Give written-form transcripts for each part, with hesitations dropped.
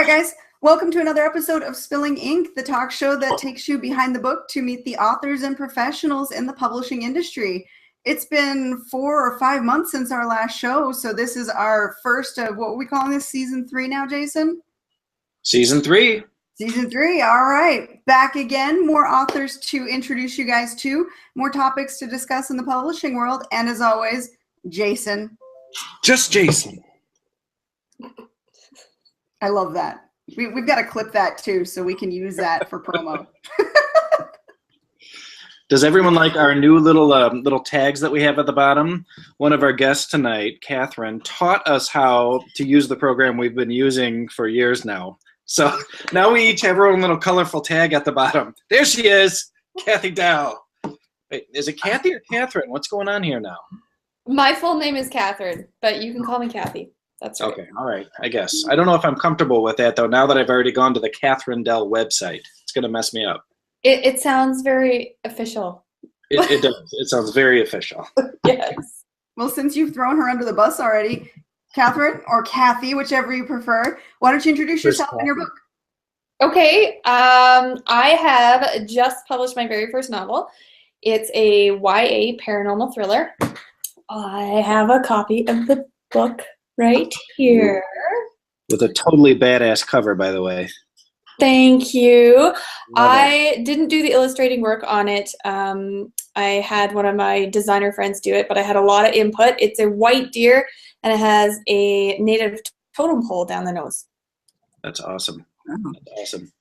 guys. Welcome to another episode of Spilling Ink, the talk show that takes you behind the book to meet the authors and professionals in the publishing industry. It's been 4 or 5 months since our last show, so this is our first of what are we calling this, season 3 now, Jason? Season 3. Season 3, all right. Back again, more authors to introduce you guys to, more topics to discuss in the publishing world, and as always, Jason. Just Jason. I love that. We've got to clip that too, so we can use that for promo. Does everyone like our new little tags that we have at the bottom? One of our guests tonight, Catherine, taught us how to use the program we've been using for years now. So now we each have our own little colorful tag at the bottom. There she is, Kathy Dell. Wait, is it Kathy or Catherine? What's going on here now? My full name is Catherine, but you can call me Kathy. That's right. Okay, all right, I guess. I don't know if I'm comfortable with that, though, now that I've already gone to the Katherine Dell website. It's going to mess me up. It sounds very official. It does. It sounds very official. Yes. Well, since you've thrown her under the bus already, Catherine, or Kathy, whichever you prefer, why don't you introduce yourself and your book? Okay, I have just published my very first novel. It's a YA paranormal thriller. I have a copy of the book right here. With a totally badass cover, by the way. Thank you. I didn't do the illustrating work on it. I had one of my designer friends do it, but I had a lot of input. It's a white deer, and it has a native totem pole down the nose. That's awesome. That's awesome.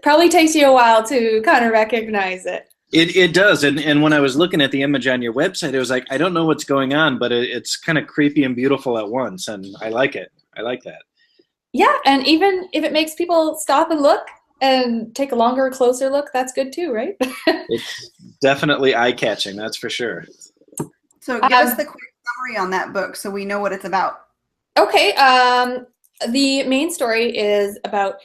Probably takes you a while to kind of recognize it. It does, and when I was looking at the image on your website, it was like, I don't know what's going on, but it's kind of creepy and beautiful at once, and I like it. I like that. Yeah, and even if it makes people stop and look and take a longer, closer look, that's good too, right? It's definitely eye-catching, that's for sure. So give us the quick summary on that book so we know what it's about. Okay, the main story is about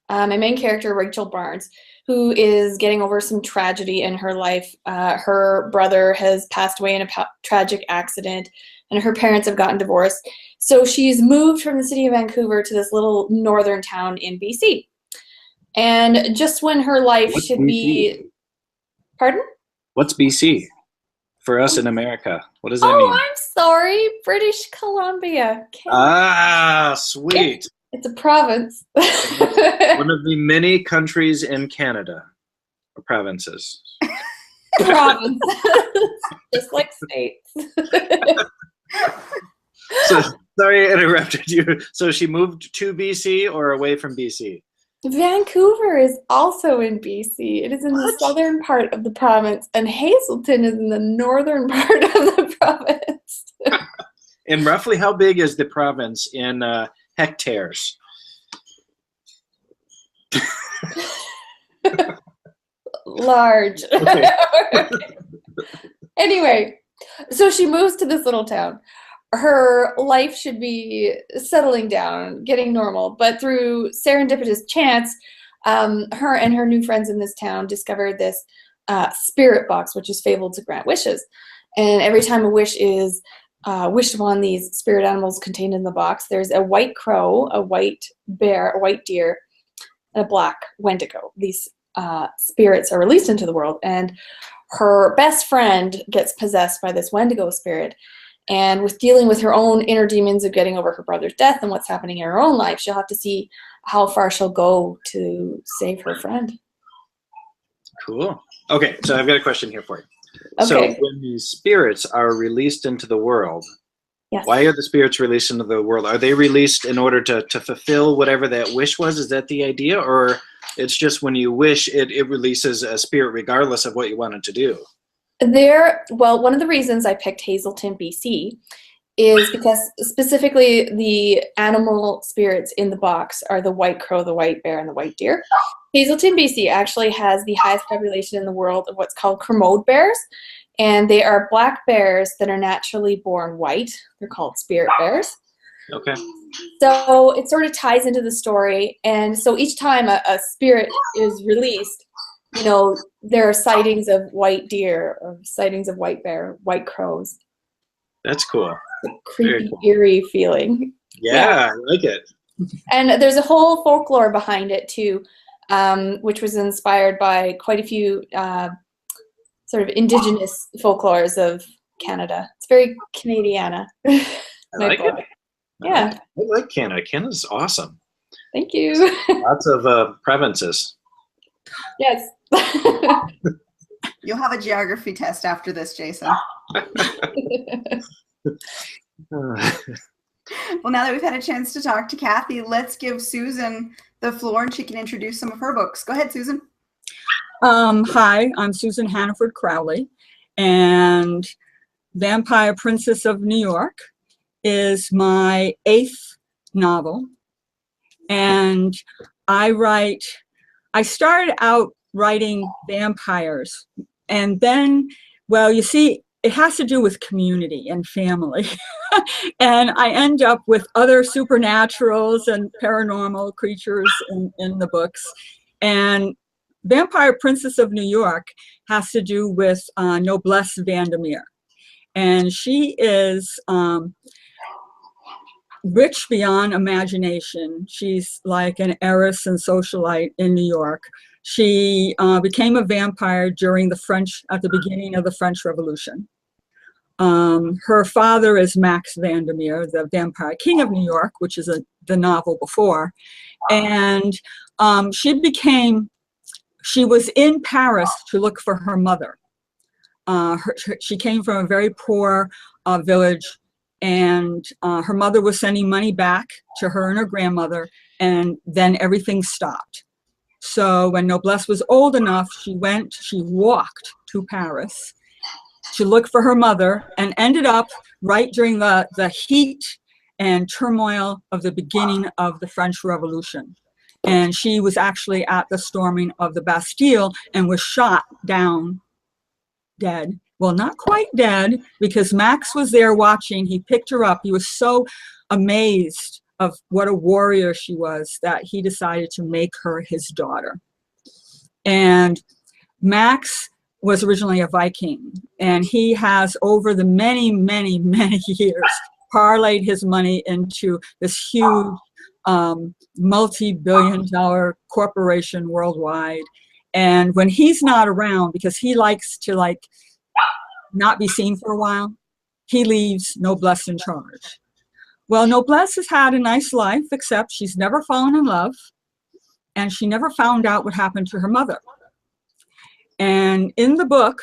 my main character, Rachel Barnes, who is getting over some tragedy in her life. Her brother has passed away in a tragic accident, and her parents have gotten divorced. So she's moved from the city of Vancouver to this little northern town in BC. And just when her life should be... Pardon? What's BC? For us in America. What does that mean? Oh, I'm sorry. British Columbia. Ah, sweet. It's a province. One of the many countries in Canada, or provinces. Provinces, just like states. So, sorry I interrupted you. So she moved to BC or away from BC? Vancouver is also in BC. It is in the southern part of the province, and Hazelton is in the northern part of the province. And roughly how big is the province in hectares? Large. Okay. Anyway, so she moves to this little town. Her life should be settling down, getting normal, but through serendipitous chance, her and her new friends in this town discovered this spirit box, which is fabled to grant wishes. And every time a wish is wished upon, these spirit animals contained in the box, there's a white crow, a white bear, a white deer, and a black wendigo. These spirits are released into the world, and her best friend gets possessed by this wendigo spirit. And with dealing with her own inner demons of getting over her brother's death and what's happening in her own life, she'll have to see how far she'll go to save her friend. Cool. Okay, so I've got a question here for you. Okay. So when these spirits are released into the world, yes. Why are the spirits released into the world? Are they released in order to fulfill whatever that wish was? Is that the idea? Or it's just when you wish, it releases a spirit regardless of what you wanted to do? Well, one of the reasons I picked Hazelton, BC, is because specifically the animal spirits in the box are the white crow, the white bear, and the white deer. Hazelton, BC actually has the highest population in the world of what's called Kermode bears, and they are black bears that are naturally born white. They're called spirit bears. Okay. So it sort of ties into the story, and so each time a spirit is released, you know, there are sightings of white deer, or sightings of white bear, white crows. That's cool. A creepy, eerie feeling. Yeah, I like it. And there's a whole folklore behind it too, which was inspired by quite a few sort of indigenous folklores of Canada. It's very Canadiana. I like it. Yeah. I like Canada. Canada's awesome. Thank you. Lots of provinces. Yes. You'll have a geography test after this, Jason. Well, now that we've had a chance to talk to Kathy, let's give Susan the floor and she can introduce some of her books. Go ahead, Susan. Hi, I'm Susan Hanniford Crowley, and Vampire Princess of New York is my 8th novel. And I started out writing vampires, and then, well, you see, it has to do with community and family. And I end up with other supernaturals and paranormal creatures in the books. And Vampire Princess of New York has to do with Noblesse Vandermeer. And she is rich beyond imagination. She's like an heiress and socialite in New York. She became a vampire during at the beginning of the French Revolution. Her father is Max Vandermeer, the Vampire King of New York, which is the novel before. And she was in Paris to look for her mother. She came from a very poor village, and her mother was sending money back to her and her grandmother, and then everything stopped. So when Noblesse was old enough, she walked to Paris to look for her mother, and ended up right during the heat and turmoil of the beginning of the French Revolution. And she was actually at the storming of the Bastille and was shot down dead. Well, not quite dead, because Max was there watching. He picked her up. He was so amazed of what a warrior she was that he decided to make her his daughter. And Max was originally a Viking, and he has, over the many, many, many years, parlayed his money into this huge multi-billion-dollar corporation worldwide. And when he's not around, because he likes to not be seen for a while, he leaves Noblesse in charge. Well, Noblesse has had a nice life, except she's never fallen in love, and she never found out what happened to her mother. And in the book,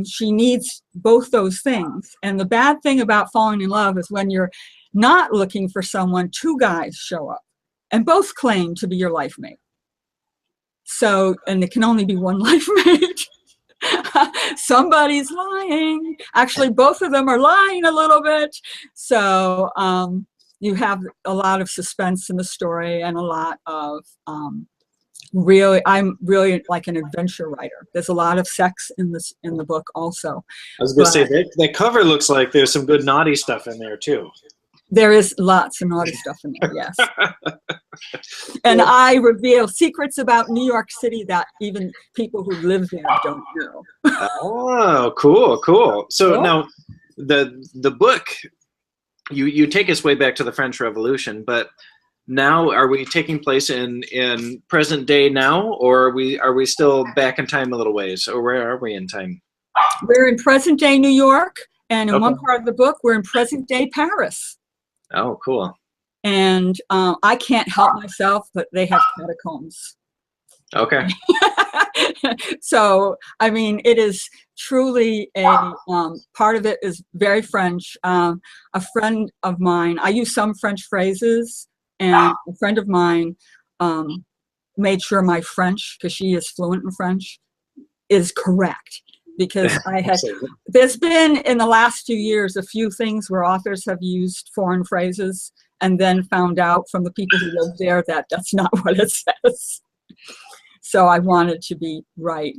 she needs both those things. And the bad thing about falling in love is when you're not looking for someone, 2 guys show up and both claim to be your life mate. So, and it can only be one life mate. Somebody's lying. Actually, both of them are lying a little bit. So you have a lot of suspense in the story, and a lot of I'm really like an adventure writer. There's a lot of sex in the book also. I was going to say, that cover looks like there's some good naughty stuff in there too. There is lots of naughty stuff in there, yes. And I reveal secrets about New York City that even people who live there don't know. Oh, cool. So cool. Now, the book, you take us way back to the French Revolution, but now are we taking place in present day now, or are we still back in time a little ways, or where are we in time? We're in present day New York, and in one part of the book, we're in present day Paris. Oh, cool. And I can't help myself, but they have catacombs. Okay. So, I mean, it is truly a part of it is very French. A friend of mine, I use some French phrases, and a friend of mine made sure my French, because she is fluent in French, is correct. Because there's been in the last few years a few things where authors have used foreign phrases and then found out from the people who live there that that's not what it says. So I wanted to be right.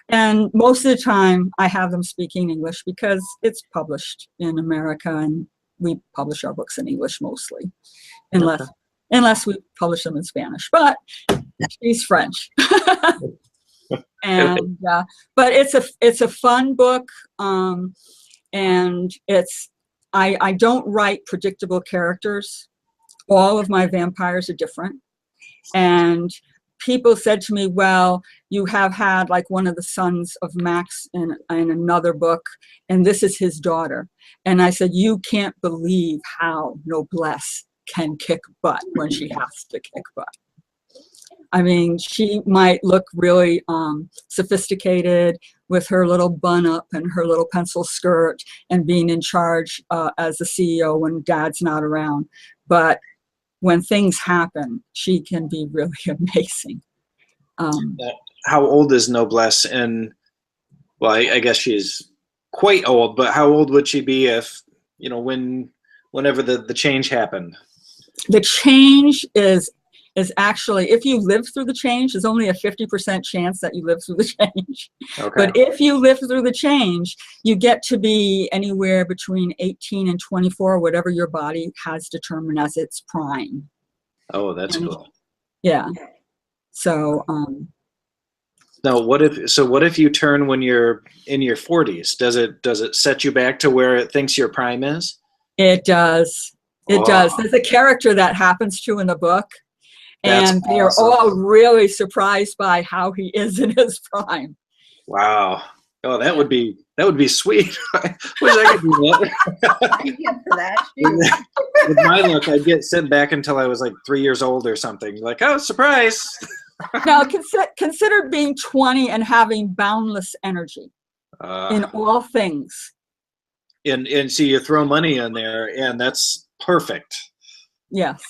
And most of the time I have them speaking English because it's published in America, and we publish our books in English mostly, unless we publish them in Spanish. But she's French. And but it's a fun book, and I don't write predictable characters all of my vampires are different. And people said to me, well, you have had like one of the sons of Max in another book, and this is his daughter. And I said, you can't believe how noblesse can kick butt when she has to kick butt. I mean, she might look really sophisticated with her little bun up and her little pencil skirt and being in charge as the CEO when dad's not around. But when things happen, she can be really amazing. How old is Noblesse? And well, I guess she's quite old, but how old would she be if, you know, whenever the change happened? The change is actually, if you live through the change, there's only a 50% chance that you live through the change. Okay. But if you live through the change, you get to be anywhere between 18 and 24, whatever your body has determined as its prime. Oh, that's cool. Yeah. So, now, what if you turn when you're in your 40s? Does it set you back to where it thinks your prime is? it does. It does. There's a character that happens to in the book. And they are all really surprised by how he is in his prime. Wow. Oh, that would be sweet. Wish I could do that. With my luck, I'd get sent back until I was like 3 years old or something. Like, oh, surprise. Now, consider being 20 and having boundless energy in all things. And so you throw money in there, and that's perfect. Yes.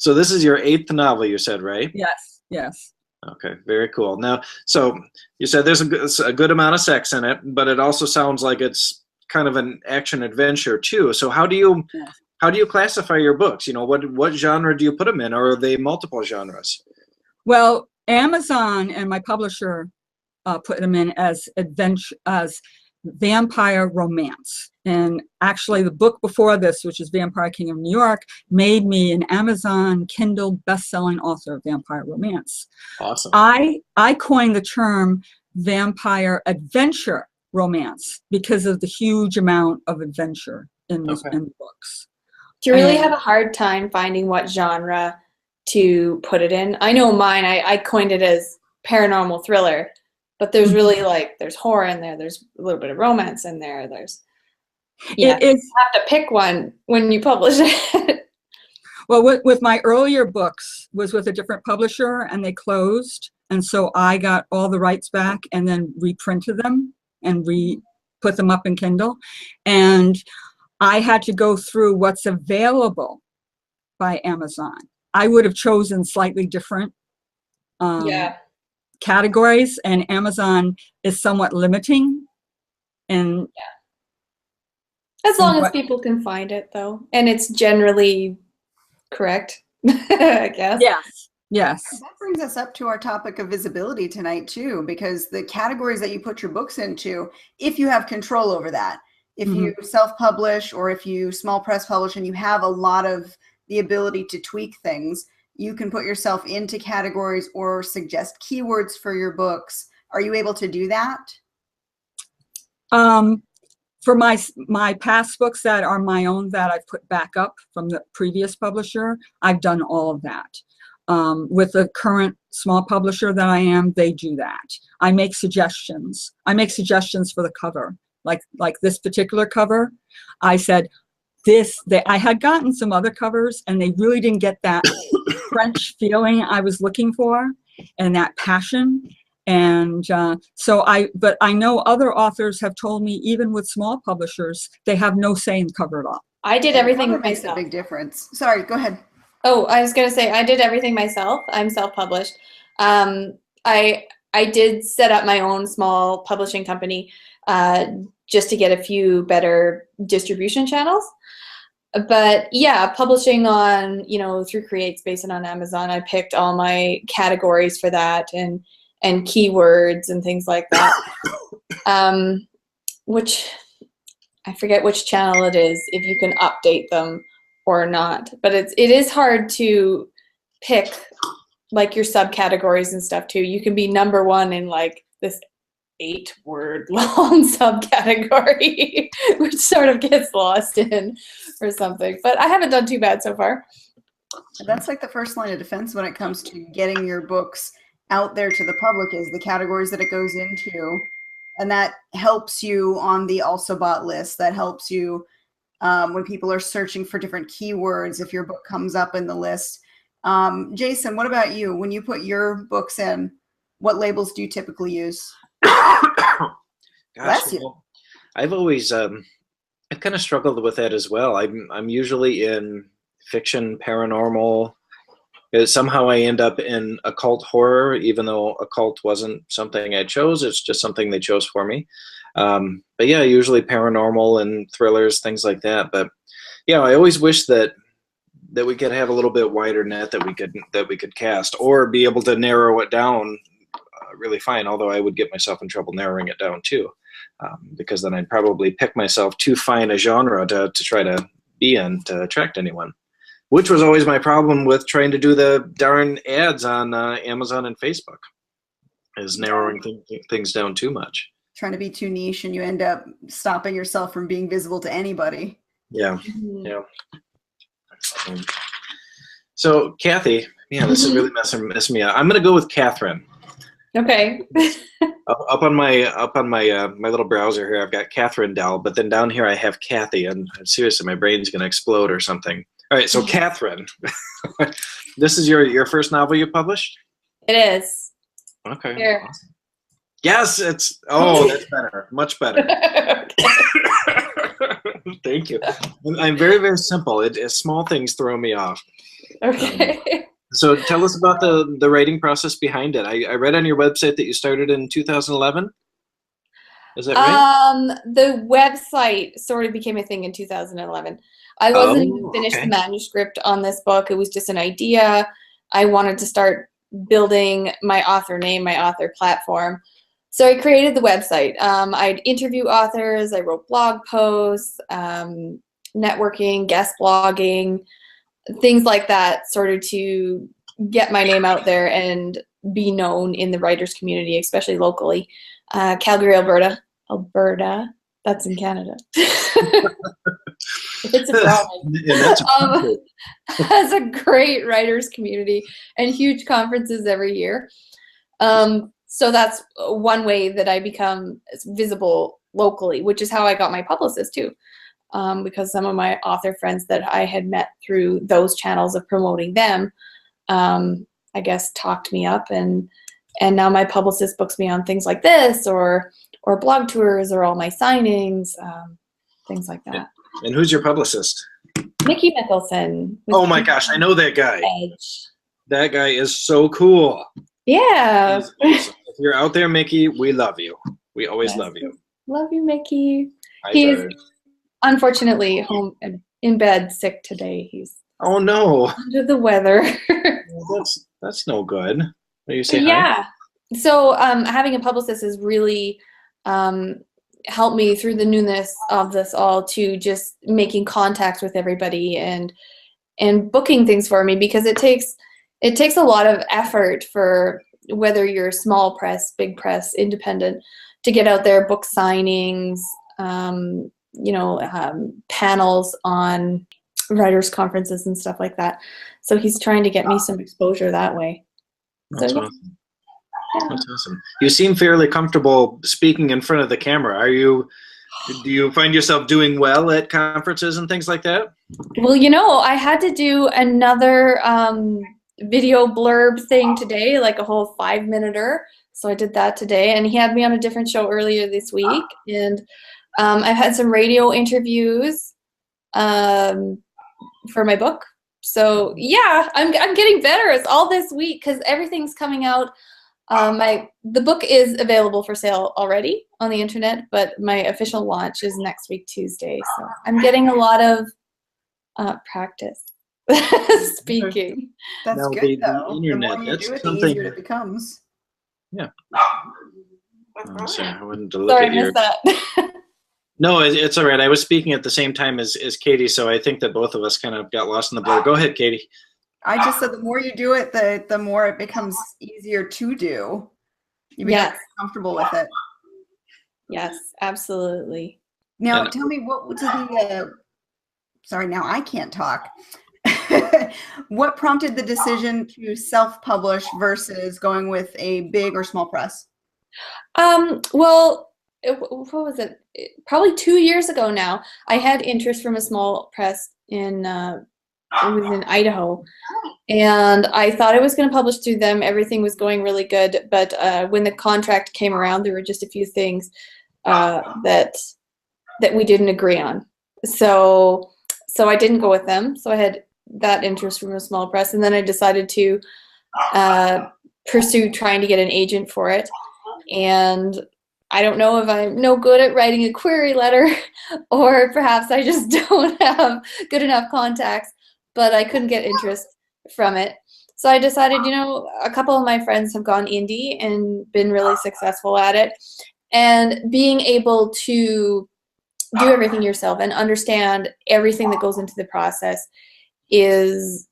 So this is your 8th novel, you said, right? Yes, yes. Okay, very cool. Now, so you said there's a good amount of sex in it, but it also sounds like it's kind of an action adventure too. So how do you classify your books? You know, what genre do you put them in, or are they multiple genres? Well, Amazon and my publisher put them in as vampire romance. And actually the book before this, which is Vampire King of New York, made me an Amazon Kindle best-selling author of vampire romance. Awesome. I coined the term vampire adventure romance because of the huge amount of adventure in the books. Do you really have a hard time finding what genre to put it in? I know mine, I coined it as paranormal thriller, but there's really there's horror in there, there's a little bit of romance in there, you have to pick one when you publish it. Well, with my earlier books was with a different publisher, and they closed, and so I got all the rights back and then reprinted them and put them up in Kindle, and I had to go through what's available by Amazon. I would have chosen slightly different categories, and Amazon is somewhat limiting. And as long as people can find it, though, and it's generally correct, I guess. Yes, yes. That brings us up to our topic of visibility tonight, too, because the categories that you put your books into, if you have control over that, if you self-publish or if you small press publish and you have a lot of the ability to tweak things, you can put yourself into categories or suggest keywords for your books. Are you able to do that? For my past books that are my own that I've put back up from the previous publisher, I've done all of that. With the current small publisher that I am, they do that. I make suggestions. I make suggestions for the cover. Like this particular cover, I said, I had gotten some other covers and they really didn't get that French feeling I was looking for and that passion. And but I know other authors have told me, even with small publishers, they have no say in the cover at all. I did everything myself. Makes a big difference. Sorry, go ahead. Oh, I was going to say, I did everything myself. I'm self-published. I did set up my own small publishing company just to get a few better distribution channels. But yeah, publishing on, through CreateSpace and on Amazon, I picked all my categories for that and keywords and things like that. Which I forget which channel it is, if you can update them or not. But it is hard to pick like your subcategories and stuff too. You can be #1 in like this 8-word long subcategory, which sort of gets lost in or something. But I haven't done too bad so far. That's like the first line of defense when it comes to getting your books out there to the public, is the categories that it goes into. And that helps you on the also bought list. That helps you when people are searching for different keywords, if your book comes up in the list. Jason, what about you? When you put your books in, what labels do you typically use? Gosh, Bless you. well, I've always I've kind of struggled with that as well. I'm usually in fiction, paranormal. Somehow I end up in occult horror, even though occult wasn't something I chose. It's just something they chose for me. But yeah, usually paranormal and thrillers, things like that. But yeah, I always wish that we could have a little bit wider net that we could cast, or be able to narrow it down really fine. Although I would get myself in trouble narrowing it down too, because then I'd probably pick myself too fine a genre to try to be in to attract anyone. Which was always my problem with trying to do the darn ads on Amazon and Facebook, is narrowing things down too much. Trying to be too niche, and you end up stopping yourself from being visible to anybody. Yeah, yeah. So, Kathy, yeah, this is really messing me up. I'm going to go with Katherine. Okay. Up on my my little browser here, I've got Katherine Dell, but then down here I have Kathy, and seriously, my brain's going to explode or something. All right, so Katherine, this is your first novel you published? It is. Okay. Here. Awesome. Yes, that's better, much better. Thank you. I'm very, very simple. Small things throw me off. Okay. So tell us about the writing process behind it. I read on your website that you started in 2011. Is that right? The website sort of became a thing in 2011. I wasn't even finished the manuscript on this book. It was just an idea. I wanted to start building my author name, my author platform. So I created the website. I'd interview authors. I wrote blog posts, networking, guest blogging, things like that, sort of to get my name out there and be known in the writers community, especially locally. Calgary, Alberta, that's in Canada. It's a problem. Has a great writers community and huge conferences every year. So that's one way that I become visible locally, which is how I got my publicist too. Because some of my author friends that I had met through those channels of promoting them, I guess talked me up, and now my publicist books me on things like this, or blog tours, or all my signings, things like that. And who's your publicist? Mickey Mickelson. Oh my gosh, I know that guy. Edge. That guy is so cool. Yeah. Awesome. If you're out there, Mickey, we love you. We always love you. Love you, Mickey. He's unfortunately home in bed sick today. He's oh no, under the weather. Well, that's no good. Are you saying yeah. Hi? So having a publicist has really helped me through the newness of this all, to just making contacts with everybody and booking things for me, because it takes a lot of effort for whether you're small press, big press, independent, to get out there, book signings, panels on writers' conferences and stuff like that. So he's trying to get me some exposure that way. That's awesome. That's awesome. You seem fairly comfortable speaking in front of the camera. Do you find yourself doing well at conferences and things like that? Well, I had to do another video blurb thing today, like a whole 5-minute. So I did that today, and he had me on a different show earlier this week, and I've had some radio interviews for my book. So yeah, I'm getting better. It's all this week because everything's coming out. The book is available for sale already on the internet, but my official launch is next week, Tuesday. So I'm getting a lot of practice speaking. That's now, good, though. The internet, the more you that's do it, something. the easier it becomes. Yeah. Oh, sorry, I wanted to look Sorry, at I missed that. No, it's all right. I was speaking at the same time as Katie, so I think that both of us kind of got lost in the blur. Go ahead, Katie. I just said the more you do it, the more it becomes easier to do. You become comfortable with it. Yes, absolutely. Now, And tell me what was the, sorry, now I can't talk. What prompted the decision to self-publish versus going with a big or small press? Well, what was it? Probably 2 years ago now, I had interest from a small press in, it was in Idaho. And I thought I was going to publish through them. Everything was going really good. But when the contract came around, there were just a few things that we didn't agree on. So I didn't go with them. So I had that interest from a small press. And then I decided to pursue trying to get an agent for it. And I don't know if I'm no good at writing a query letter or perhaps I just don't have good enough contacts, but I couldn't get interest from it. So I decided, you know, a couple of my friends have gone indie and been really successful at it. And being able to do everything yourself and understand everything that goes into the process is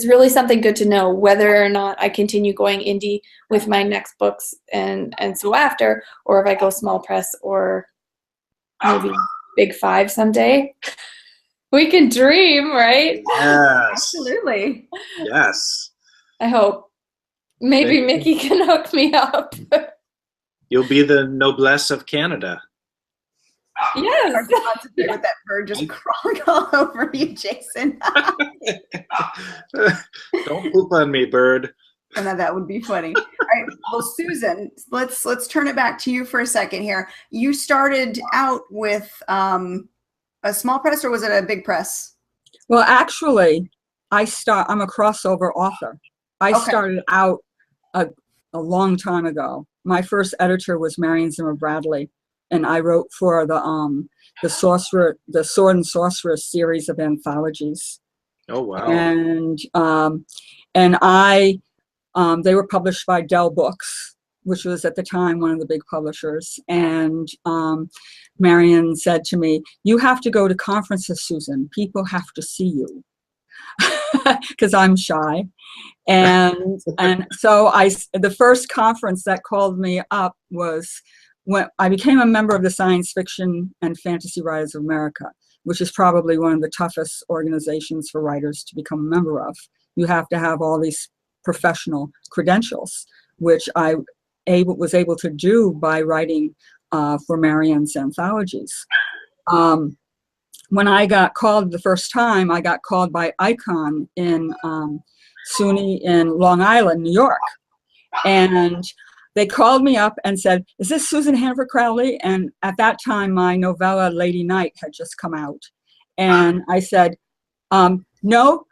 really something good to know, whether or not I continue going indie with my next books and so after, or if I go small press or maybe big five someday. We can dream, right? yes, Absolutely. yes, I hope. Maybe Mickey can hook me up. you'll be the noblesse of Canada. Yes. Hard to concentrate with that bird just crawling all over you, Jason. Don't poop on me, bird. And that would be funny. All right. Well, Susan, let's turn it back to you for a second here. You started out with a small press, or was it a big press? Well, actually, I'm a crossover author. I started out a long time ago. My first editor was Marion Zimmer Bradley, and I wrote for the Sword and Sorceress series of anthologies. Oh wow! And they were published by Dell Books, which was at the time one of the big publishers. And Marion said to me, "You have to go to conferences, Susan. People have to see you," because I'm shy. And so the first conference that called me up was when I became a member of the Science Fiction and Fantasy Writers of America, which is probably one of the toughest organizations for writers to become a member of. You have to have all these professional credentials, which I was able to do by writing for Marion's anthologies. When I got called the first time, I got called by Icon in SUNY in Long Island, New York. And they called me up and said, "Is this Susan Hanniford Crowley?" And at that time, my novella, Lady Night, had just come out. And I said, "No."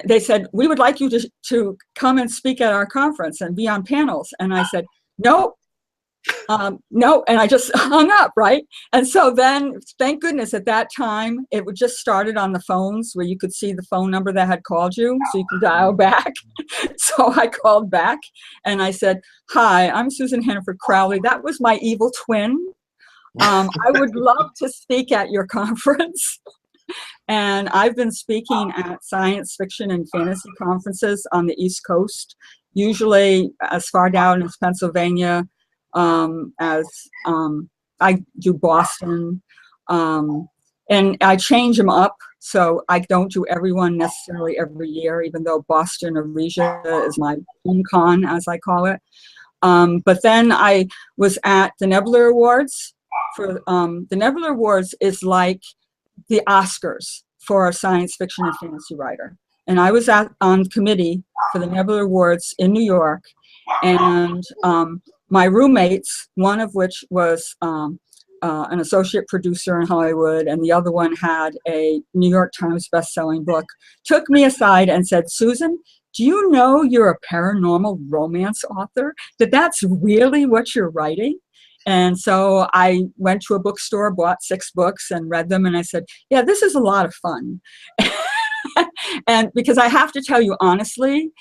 They said, "We would like you to come and speak at our conference and be on panels." And I said, "No, no." And I just hung up, right? And so then, thank goodness, at that time, it would just started on the phones where you could see the phone number that had called you, so you could dial back. So I called back and I said, "Hi, I'm Susan Hanniford Crowley. That was my evil twin. I would love to speak at your conference." And I've been speaking at science fiction and fantasy conferences on the East Coast, usually as far down as Pennsylvania, as I do Boston, and I change them up. So I don't do everyone necessarily every year, even though Boston or Regia is my home con, as I call it. But then I was at the Nebula Awards. The Nebula Awards is like the Oscars for a science fiction and fantasy writer. And I was on committee for the Nebula Awards in New York. And my roommates, one of which was an associate producer in Hollywood, and the other one had a New York Times best-selling book, took me aside and said, "Susan, do you know you're a paranormal romance author? That's really what you're writing?" And so I went to a bookstore, bought 6 books and read them. And I said, "Yeah, this is a lot of fun." And because I have to tell you honestly,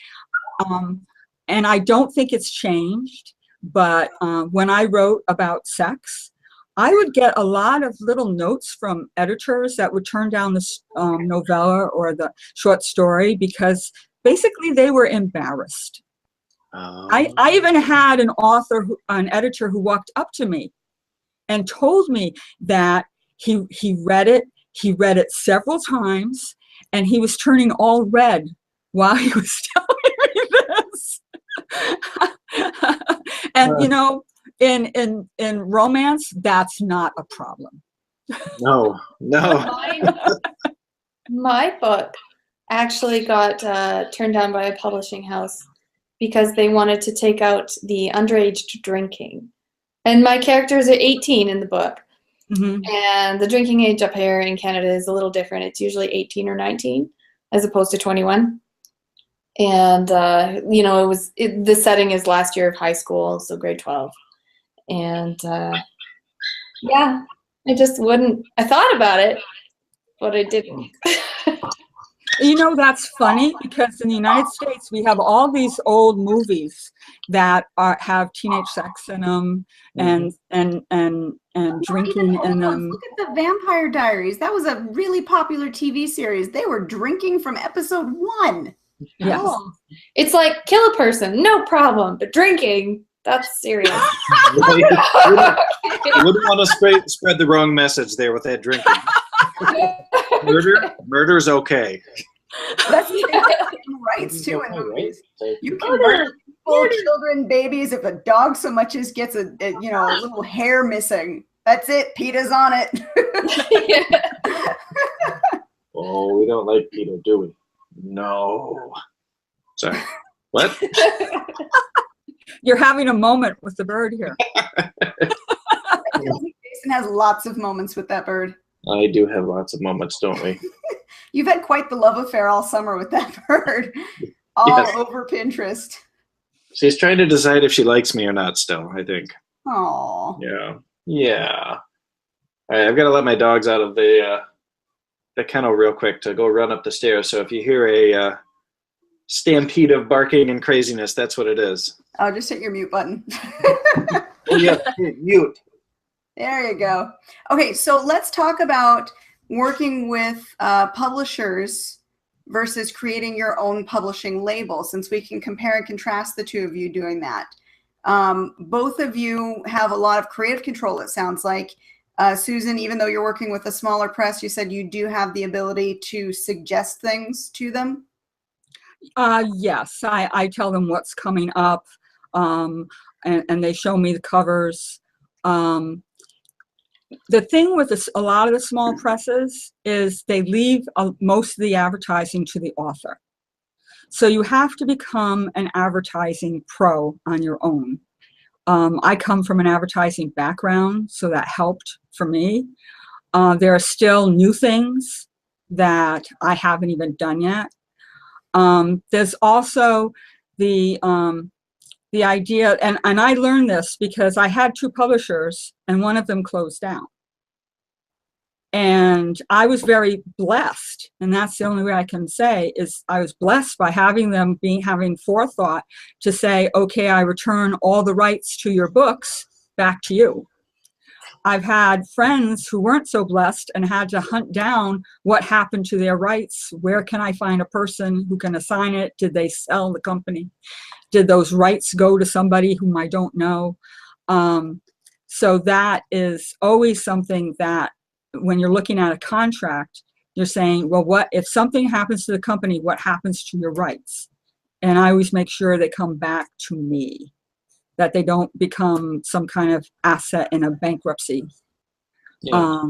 and I don't think it's changed, but when I wrote about sex, I would get a lot of little notes from editors that would turn down the novella or the short story because basically they were embarrassed. I even had an editor who walked up to me and told me that he read it several times, and he was turning all red while he was telling me this. And in romance, that's not a problem. No. My book actually got turned down by a publishing house because they wanted to take out the underage drinking. And my characters are 18 in the book. Mm-hmm. And the drinking age up here in Canada is a little different. It's usually 18 or 19 as opposed to 21. And, the setting is last year of high school, so grade 12. And, yeah, I just wouldn't. I thought about it, but I didn't. That's funny, because in the United States, we have all these old movies that have teenage sex in them and drinking in them. Look at the Vampire Diaries. That was a really popular TV series. They were drinking from episode 1. Yes. Oh. It's like kill a person, no problem, but drinking, that's serious. You wouldn't want to spread the wrong message there with that drinking. Murder's okay. That's rights too in movies. You can murder full children, babies. If a dog so much as gets a little hair missing, that's it. PETA's on it. Oh, we don't like PETA, do we? No. Sorry. What? You're having a moment with the bird here. Jason has lots of moments with that bird. I do have lots of moments, don't we? You've had quite the love affair all summer with that bird. All over Pinterest. She's trying to decide if she likes me or not still, I think. Oh. Yeah. All right, I've got to let my dogs out of the kennel real quick to go run up the stairs. So if you hear a stampede of barking and craziness, that's what it is. Oh, just hit your mute button. Oh, yeah, mute. There you go. Okay, so let's talk about working with publishers versus creating your own publishing label, since we can compare and contrast the two of you doing that. Both of you have a lot of creative control, it sounds like. Susan, even though you're working with a smaller press, you said you do have the ability to suggest things to them? Yes, I tell them what's coming up, and they show me the covers. The thing with a lot of the small presses is they leave most of the advertising to the author. So you have to become an advertising pro on your own. I come from an advertising background, so that helped for me. There are still new things that I haven't even done yet. There's also the idea, and I learned this because I had 2 publishers and one of them closed down. And I was very blessed, and that's the only way I can say is I was blessed by having them having forethought to say, okay, I return all the rights to your books back to you. I've had friends who weren't so blessed and had to hunt down what happened to their rights. Where can I find a person who can assign it? Did they sell the company? Did those rights go to somebody whom I don't know? So that is always something that when you're looking at a contract, you're saying, well, what if something happens to the company, what happens to your rights? And I always make sure they come back to me, that they don't become some kind of asset in a bankruptcy. Yeah.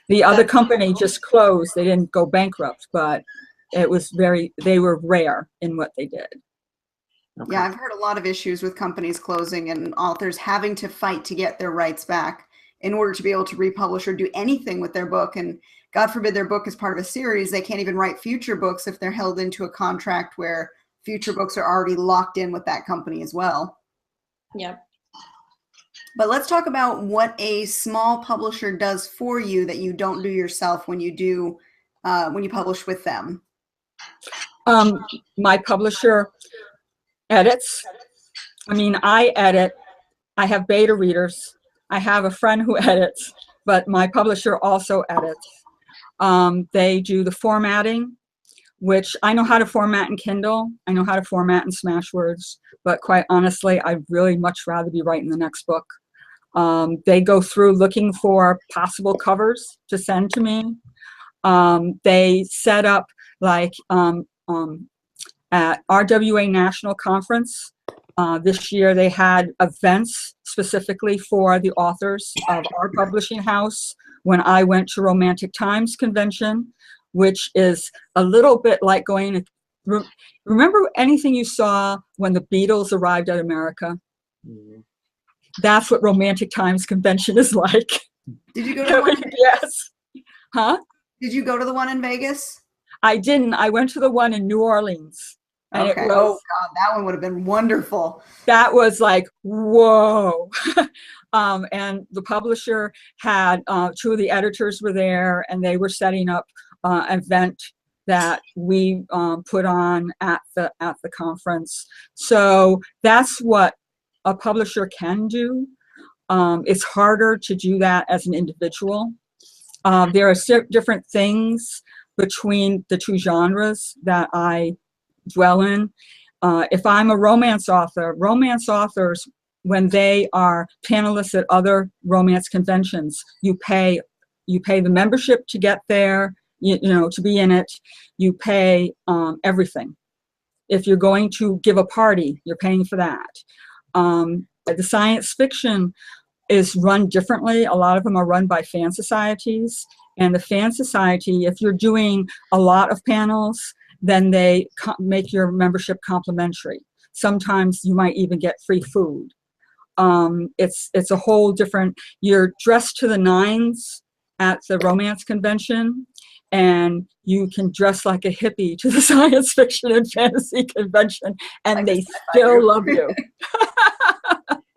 The other company just closed. They didn't go bankrupt, but it was they were rare in what they did. Okay. Yeah, I've heard a lot of issues with companies closing and authors having to fight to get their rights back in order to be able to republish or do anything with their book. And God forbid their book is part of a series. They can't even write future books if they're held into a contract where future books are already locked in with that company as well. Yep. But let's talk about what a small publisher does for you that you don't do yourself when you publish with them. My publisher edits. I mean, I edit. I have beta readers. I have a friend who edits, but my publisher also edits. They do the formatting. which I know how to format in Kindle. I know how to format in Smashwords, but quite honestly, I'd really much rather be writing the next book. They go through looking for possible covers to send to me. They set up, like, at RWA National Conference this year, they had events specifically for the authors of our publishing house when I went to Romantic Times Convention, which is a little bit like going to, remember anything you saw when the Beatles arrived at America? Mm-hmm. That's what Romantic Times Convention is like. Did you go to the one? Yes. Huh? Did you go to the one in Vegas? I didn't. I went to the one in New Orleans. And okay. It was, oh God, that one would have been wonderful. That was like, whoa. And the publisher had, two of the editors were there, and they were setting up an event that we put on at the conference. So that's what a publisher can do. It's harder to do that as an individual. There are different things between the two genres that I dwell in. If I'm a romance authors, when they are panelists at other romance conventions, you pay the membership to get there, you know, to be in it. You pay everything. If you're going to give a party, you're paying for that. The science fiction is run differently. A lot of them are run by fan societies. And the fan society, if you're doing a lot of panels, then they make your membership complimentary. Sometimes you might even get free food. It's a whole different, you're dressed to the nines at the romance convention, and you can dress like a hippie to the science fiction and fantasy convention, and they still love you.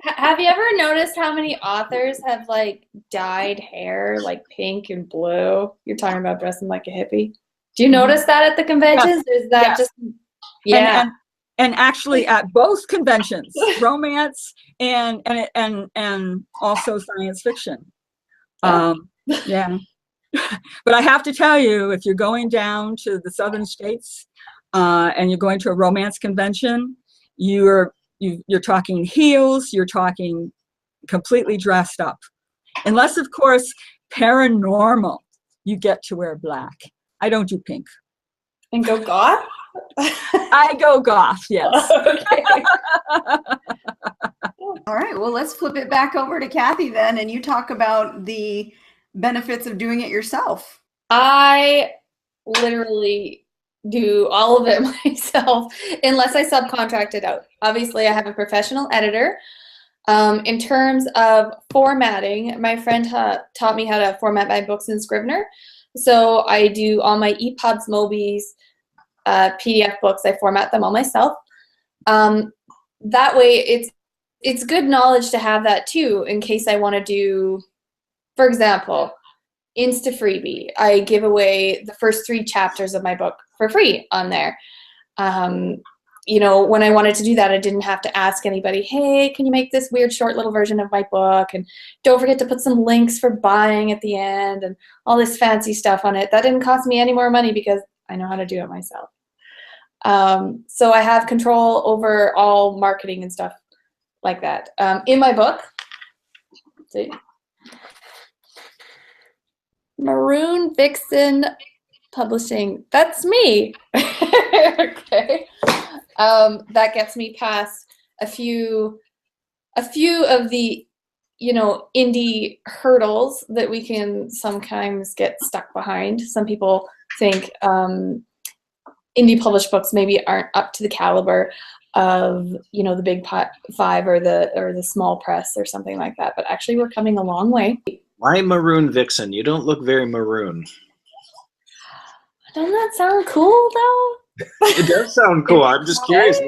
Have you ever noticed how many authors have like dyed hair like pink and blue? You're talking about dressing like a hippie. Do you notice that at the conventions? Yes. Is that yes. just and actually at both conventions, romance and also science fiction. Yeah. But I have to tell you, if you're going down to the southern states and you're going to a romance convention, you're talking heels, you're talking completely dressed up. Unless, of course, paranormal, you get to wear black. I don't do pink. And go goth? I go goth, yes. Okay. All right, well, let's flip it back over to Kathy then, and you talk about the benefits of doing it yourself. I literally do all of it myself unless I subcontract it out. Obviously, I have a professional editor. In terms of formatting, my friend taught me how to format my books in Scrivener. So I do all my EPUBs, Mobies, PDF books. I format them all myself. That way, it's good knowledge to have that too, in case I want to do, for example, Insta Freebie. I give away the first 3 chapters of my book for free on there. You know, when I wanted to do that, I didn't have to ask anybody, hey, can you make this weird short little version of my book? And don't forget to put some links for buying at the end and all this fancy stuff on it. That didn't cost me any more money because I know how to do it myself. So I have control over all marketing and stuff like that. In my book, let's see, Maroon Vixen Publishing, that's me. Okay. That gets me past a few of the, you know, indie hurdles that we can sometimes get stuck behind. Some people think indie published books maybe aren't up to the caliber of, you know, the big 5 or the small press or something like that. But actually, we're coming a long way. Why Maroon Vixen? You don't look very maroon. Doesn't that sound cool, though? It does sound cool. I'm just curious.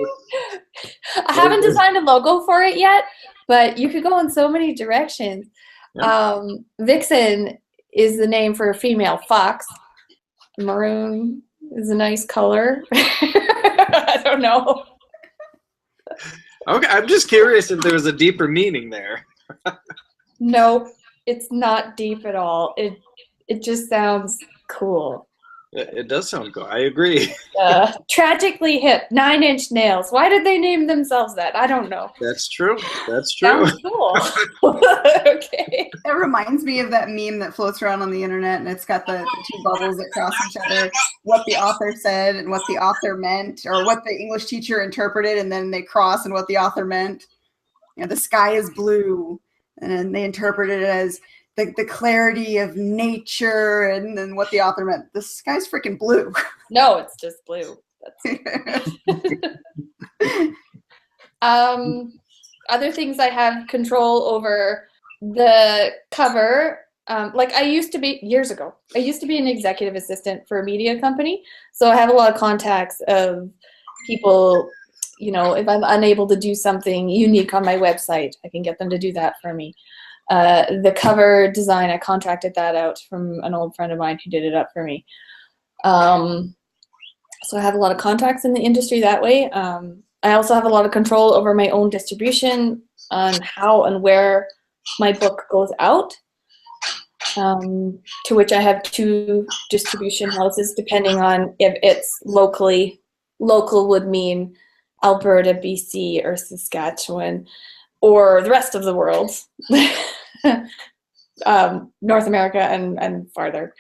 I haven't designed a logo for it yet, but you could go in so many directions. Yeah. Vixen is the name for a female fox. Maroon is a nice color. I don't know. Okay, I'm just curious if there was a deeper meaning there. No, it's not deep at all. It just sounds cool. It does sound cool. I agree. Tragically hip, 9-inch nails. Why did they name themselves that? I don't know. That's true. That's true. Sounds cool. Okay. It reminds me of that meme that floats around on the internet, and it's got the two bubbles that cross each other, what the author said and what the author meant, or what the English teacher interpreted, and then they cross and what the author meant. You know, the sky is blue, and then they interpreted it as the clarity of nature, and then what the author meant. The sky's freaking blue. No, it's just blue. Other things I have control over: the cover. Like I used to be years ago. I used to be an executive assistant for a media company, so I have a lot of contacts of people. You know, if I'm unable to do something unique on my website, I can get them to do that for me. The cover design, I contracted that out from an old friend of mine who did it up for me. So I have a lot of contacts in the industry that way. I also have a lot of control over my own distribution on how and where my book goes out, to which I have 2 distribution houses, depending on if it's local would mean Alberta, BC, or Saskatchewan, or the rest of the world. North America and farther.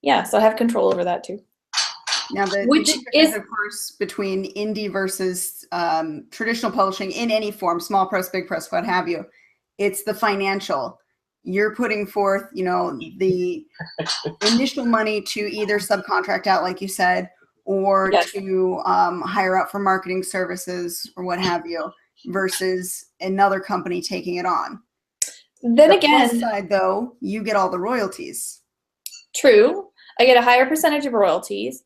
Yeah, so I have control over that too. Now, the Which big is, difference, of course, between indie versus traditional publishing in any form, small press, big press, what have you, it's the financial. You're putting forth, you know, the initial money to either subcontract out, like you said, or yes, to hire out for marketing services or what have you, versus another company taking it on. then The again, plus side, though, you get all the royalties. true, I get a higher percentage of royalties.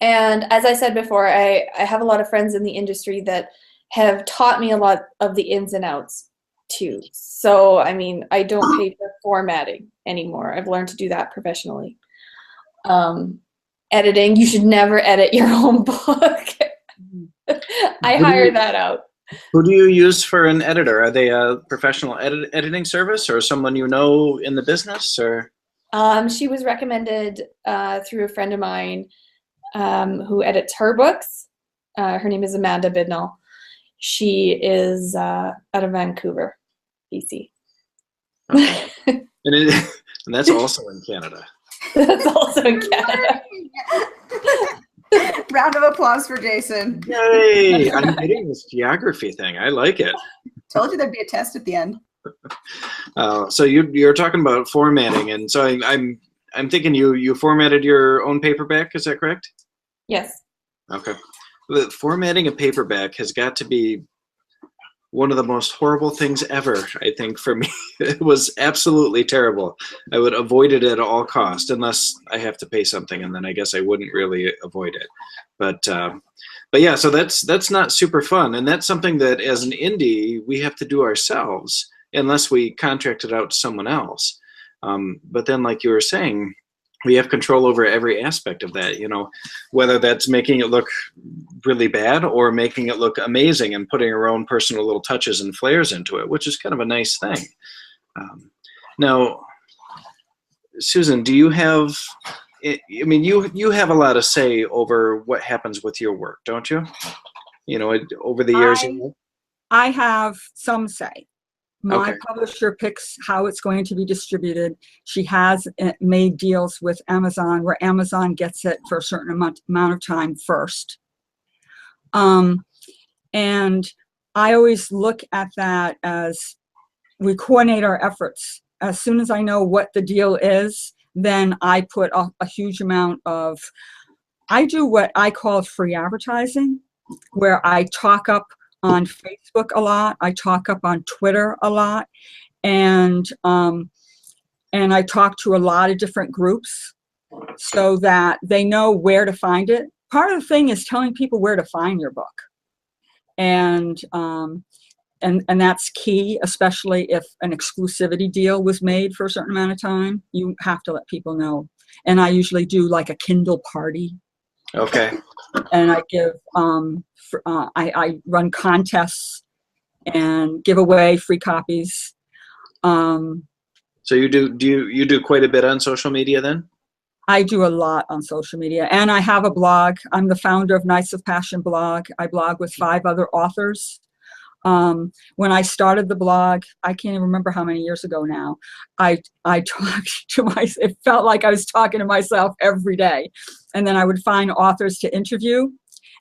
And as I said before, I have a lot of friends in the industry that have taught me a lot of the ins and outs too. So, I mean, I don't pay for formatting anymore. I've learned to do that professionally. Editing, you should never edit your own book. I hire that out. Who do you use for an editor? Are they a professional editing service or someone you know in the business? Or She was recommended through a friend of mine who edits her books. Her name is Amanda Bidnall. She is out of Vancouver, BC. okay. and that's also in Canada. That's also in Canada. Round of applause for Jason. Yay! I'm getting this geography thing. I like it. Told you there'd be a test at the end. So you're talking about formatting, and so I'm thinking you formatted your own paperback. Is that correct? Yes. Okay. The formatting a paperback has got to be one of the most horrible things ever, I think, for me. It was absolutely terrible. I would avoid it at all cost, unless I have to pay something, and then I guess I wouldn't really avoid it. But yeah, so that's not super fun, and that's something that as an indie we have to do ourselves, unless we contract it out to someone else. But then, like you were saying, we have control over every aspect of that, you know, whether that's making it look really bad or making it look amazing and putting our own personal little touches and flares into it, which is kind of a nice thing. Now, Susan, do you have, I mean, you have a lot of say over what happens with your work, don't you? You know, over the years. I have some say. My Okay. publisher picks how it's going to be distributed. She has made deals with Amazon where Amazon gets it for a certain amount of time first. And I always look at that as we coordinate our efforts. As soon as I know what the deal is, then I put a huge amount of, I do what I call free advertising, where I talk up on Facebook a lot, I talk up on Twitter a lot, and I talk to a lot of different groups so that they know where to find it. Part of the thing is telling people where to find your book, and that's key, especially if an exclusivity deal was made for a certain amount of time. You have to let people know, and I usually do like a Kindle party. Okay. And I give, I run contests and give away free copies. So you do quite a bit on social media then? I do a lot on social media, and I have a blog. I'm the founder of Nights of Passion blog. I blog with 5 other authors. When I started the blog, I can't even remember how many years ago now, I talked to it felt like I was talking to myself every day. And then I would find authors to interview,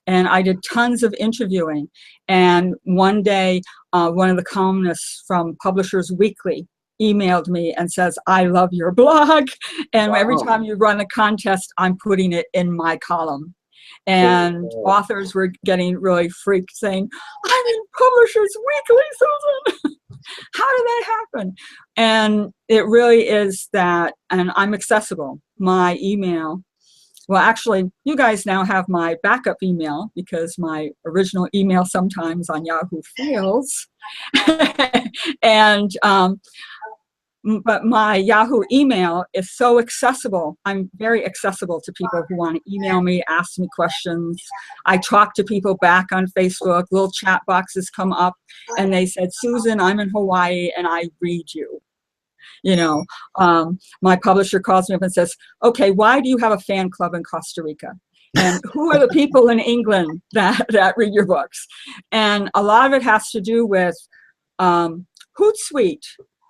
and I did tons of interviewing. And one day, one of the columnists from Publishers Weekly emailed me and says, "I love your blog. And every time you run a contest, I'm putting it in my column." And authors were getting really freaked, saying, "I'm in Publishers Weekly, Susan." How did that happen? And it really is that, and I'm accessible. My email, well, actually, you guys now have my backup email because my original email sometimes on Yahoo fails. And but my Yahoo email is so accessible. I'm very accessible to people who want to email me, ask me questions. I talk to people back on Facebook. Little chat boxes come up, and they said, "Susan, I'm in Hawaii, and I read you." You know, my publisher calls me up and says, "Okay, why do you have a fan club in Costa Rica? And who are the people in England that read your books?" And a lot of it has to do with Hootsuite.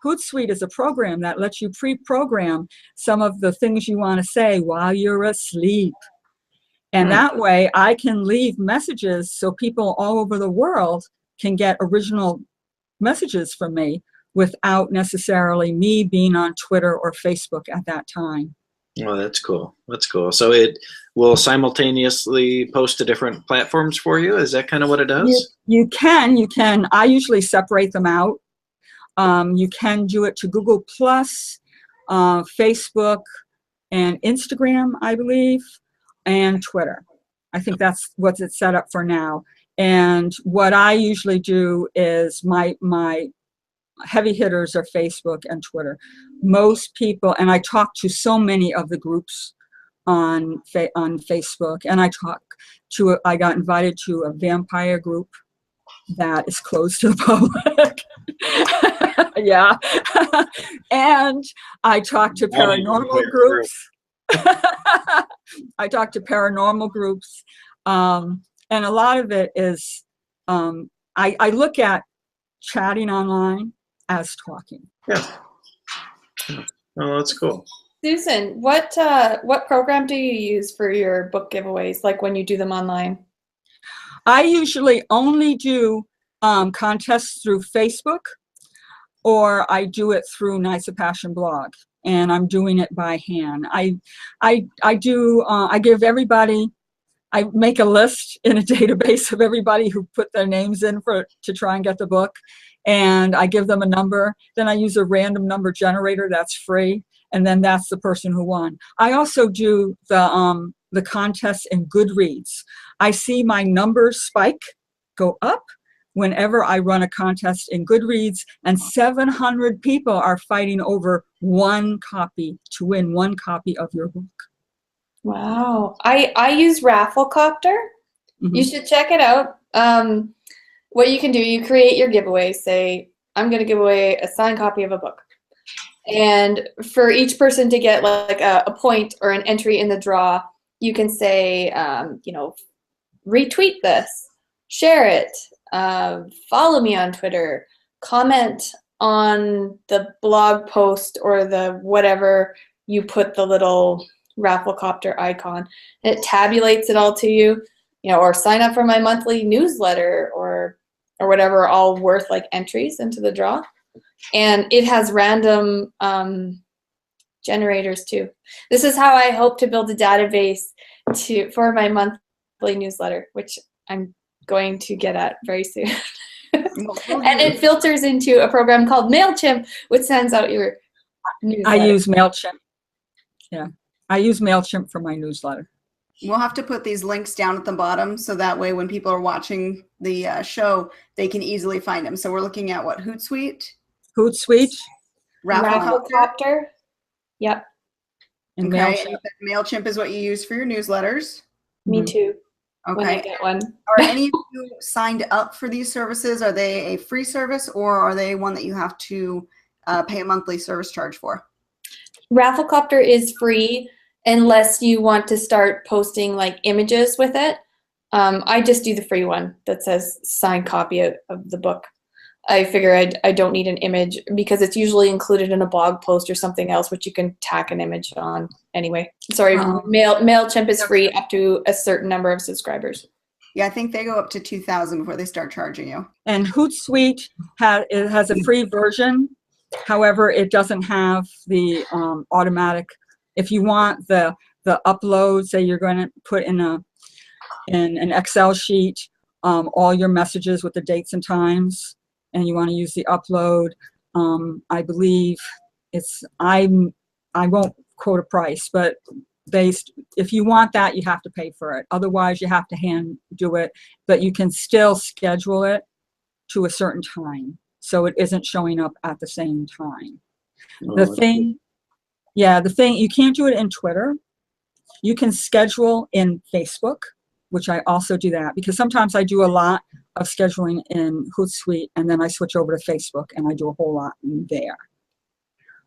Hootsuite is a program that lets you pre-program some of the things you want to say while you're asleep. And that way I can leave messages so people all over the world can get original messages from me without necessarily me being on Twitter or Facebook at that time. Oh, that's cool. That's cool. So it will simultaneously post to different platforms for you? Is that kind of what it does? You can. I usually separate them out. You can do it to Google Plus, Facebook, and Instagram, I believe, and Twitter. I think that's what's it set up for now. And what I usually do is my heavy hitters are Facebook and Twitter. Most people, and I talk to so many of the groups on Facebook, and I got invited to a vampire group that is closed to the public. Yeah. And I talk to paranormal groups. I talk to paranormal groups. And a lot of it is, I look at chatting online as talking. Yeah. Oh, that's cool. Susan, what program do you use for your book giveaways, like when you do them online? I usually only do contests through Facebook, or I do it through Nights of Passion blog, and I'm doing it by hand. I give everybody, I make a list in a database of everybody who put their names in to try and get the book, and I give them a number. Then I use a random number generator that's free, and then that's the person who won. I also do the contests in Goodreads. I see my numbers spike, go up, whenever I run a contest in Goodreads, and 700 people are fighting over one copy to win one copy of your book. Wow. I use Rafflecopter. Mm-hmm. You should check it out. What you can do, you create your giveaway. Say, I'm going to give away a signed copy of a book. And for each person to get like a point or an entry in the draw, you can say, retweet this, share it, follow me on Twitter, comment on the blog post or the whatever you put the little Rafflecopter icon. It tabulates it all to you, or sign up for my monthly newsletter or whatever, all worth like entries into the draw. And it has random generators too. This is how I hope to build a database for my monthly newsletter, which I'm going to get at very soon. And it filters into a program called MailChimp, which sends out your newsletter. I use MailChimp. Yeah, I use MailChimp for my newsletter. We'll have to put these links down at the bottom so that way when people are watching the show, they can easily find them. So we're looking at what? Hootsuite? Hootsuite. Rafflecopter. Yep. And okay. MailChimp. And MailChimp is what you use for your newsletters? Me too. Okay. When I get one. Are any of you signed up for these services? Are they a free service, or are they one that you have to pay a monthly service charge for? Rafflecopter is free, unless you want to start posting like images with it. I just do the free one that says signed copy of the book. I figure I don't need an image because it's usually included in a blog post or something else, which you can tack an image on anyway. Sorry, MailChimp is free up to a certain number of subscribers. Yeah, I think they go up to 2,000 before they start charging you. And Hootsuite has a free version. However, it doesn't have the automatic. If you want the upload, say you're going to put in an Excel sheet all your messages with the dates and times, and you want to use the upload, I believe I won't quote a price, but if you want that, you have to pay for it. Otherwise, you have to hand do it, but you can still schedule it to a certain time, so it isn't showing up at the same time. The thing, you can't do it in Twitter. You can schedule in Facebook, which I also do that, because sometimes I do a lot of scheduling in Hootsuite, and then I switch over to Facebook, and I do a whole lot in there.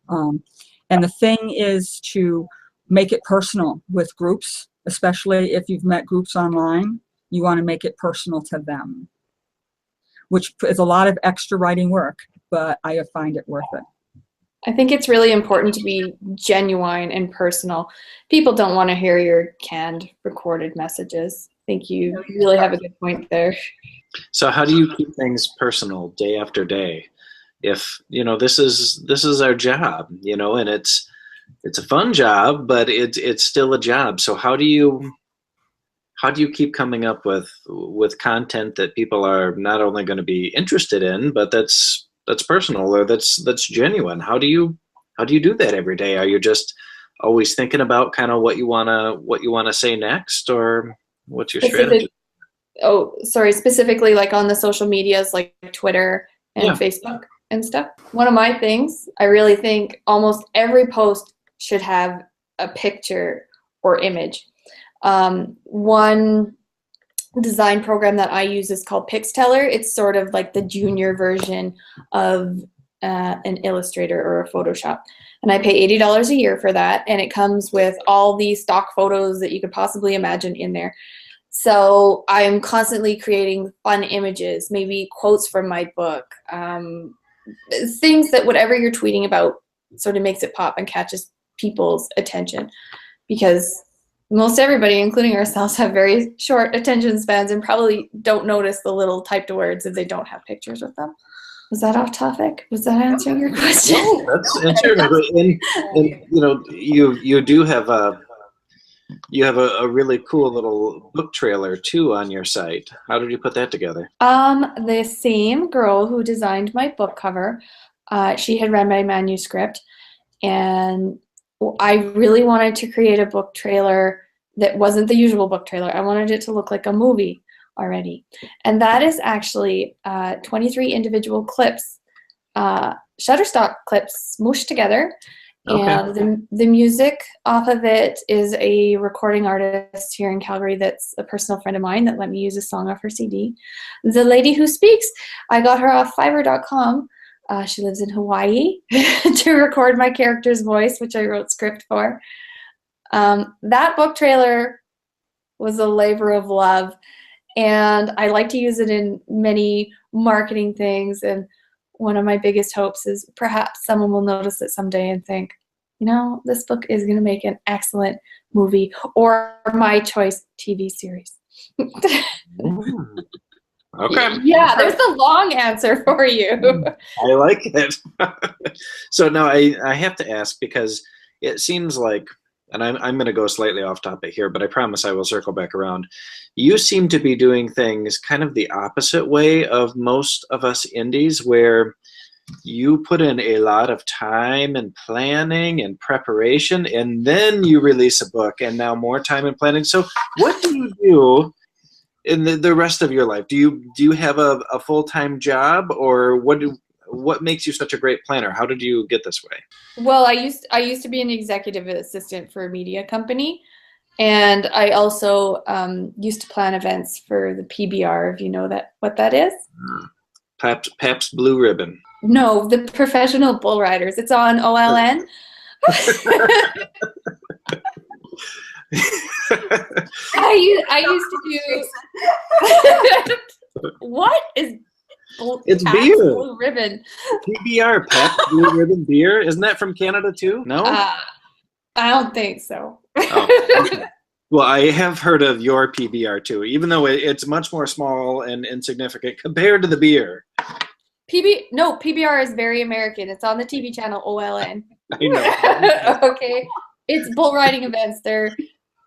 And the thing is to make it personal with groups, especially if you've met groups online. You want to make it personal to them, which is a lot of extra writing work, but I find it worth it. I think it's really important to be genuine and personal. People don't want to hear your canned recorded messages. I think you really have a good point there. So how do you keep things personal day after day? If, this is our job, and it's a fun job, but it's still a job. So how do you keep coming up with content that people are not only going to be interested in, but that's personal or that's genuine? How do you do that every day? Are you just always thinking about kind of what you wanna say next, or what's your strategy? Oh, sorry, specifically like on the social medias like Twitter and Facebook and stuff. One of my things, I really think almost every post should have a picture or image. One design program that I use is called Pixteller. It's sort of like the junior version of an Illustrator or a Photoshop. And I pay $80 a year for that. And it comes with all the stock photos that you could possibly imagine in there. So I'm constantly creating fun images, maybe quotes from my book, things that whatever you're tweeting about sort of makes it pop and catches people's attention, because most everybody, including ourselves, have very short attention spans and probably don't notice the little typed words if they don't have pictures with them. Was that off topic? Was that answering your question? No, that's answering. And you do have a really cool little book trailer too on your site. How did you put that together? The same girl who designed my book cover, she had read my manuscript, and I really wanted to create a book trailer that wasn't the usual book trailer. I wanted it to look like a movie already. And that is actually 23 individual clips, Shutterstock clips smooshed together. Okay. And the music off of it is a recording artist here in Calgary that's a personal friend of mine that let me use a song off her CD. The lady who speaks, I got her off Fiverr.com. She lives in Hawaii to record my character's voice, which I wrote script for. That book trailer was a labor of love, and I like to use it in many marketing things. And one of my biggest hopes is perhaps someone will notice it someday and think, this book is going to make an excellent movie or my choice TV series. Okay. Yeah, there's the long answer for you. I like it. So now I have to ask, because it seems like, and I'm going to go slightly off topic here, but I promise I will circle back around. You seem to be doing things kind of the opposite way of most of us indies, where you put in a lot of time and planning and preparation, and then you release a book, and now more time and planning. So what do you do in the rest of your life? Do you have a full-time job, or what makes you such a great planner? How did you get this way? Well, I used to be an executive assistant for a media company, and I also used to plan events for the PBR, if you know what that is. Pabst Blue Ribbon. No, the Professional Bull Riders. It's on OLN. I used to do. What is? It's Pabst beer. Blue Ribbon. PBR, Pabst Blue Ribbon beer. Isn't that from Canada too? No? I don't think so. Oh, okay. Well, I have heard of your PBR too, even though it's much more small and insignificant compared to the beer. PBR is very American. It's on the TV channel OLN. I know. Okay. It's bull riding events. They're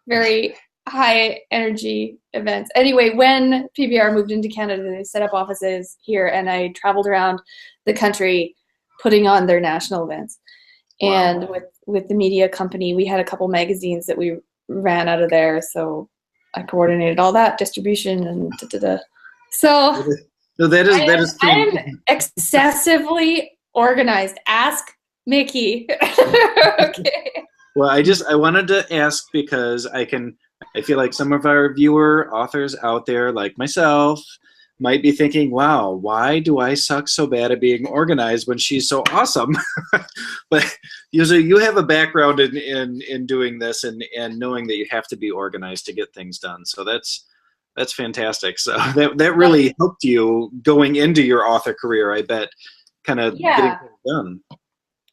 very high energy events. Anyway, when PBR moved into Canada, they set up offices here, and I traveled around the country putting on their national events. Wow. And with the media company, we had a couple magazines that we ran out of there, so I coordinated all that distribution and So No, that is true. I'm excessively organized. Ask Mickey. Okay. Well, I wanted to ask because I feel like some of our viewer authors out there, like myself, might be thinking, wow, why do I suck so bad at being organized when she's so awesome? But usually you have a background in doing this and knowing that you have to be organized to get things done. So that's fantastic. So that really helped you going into your author career, I bet, kind of getting things done.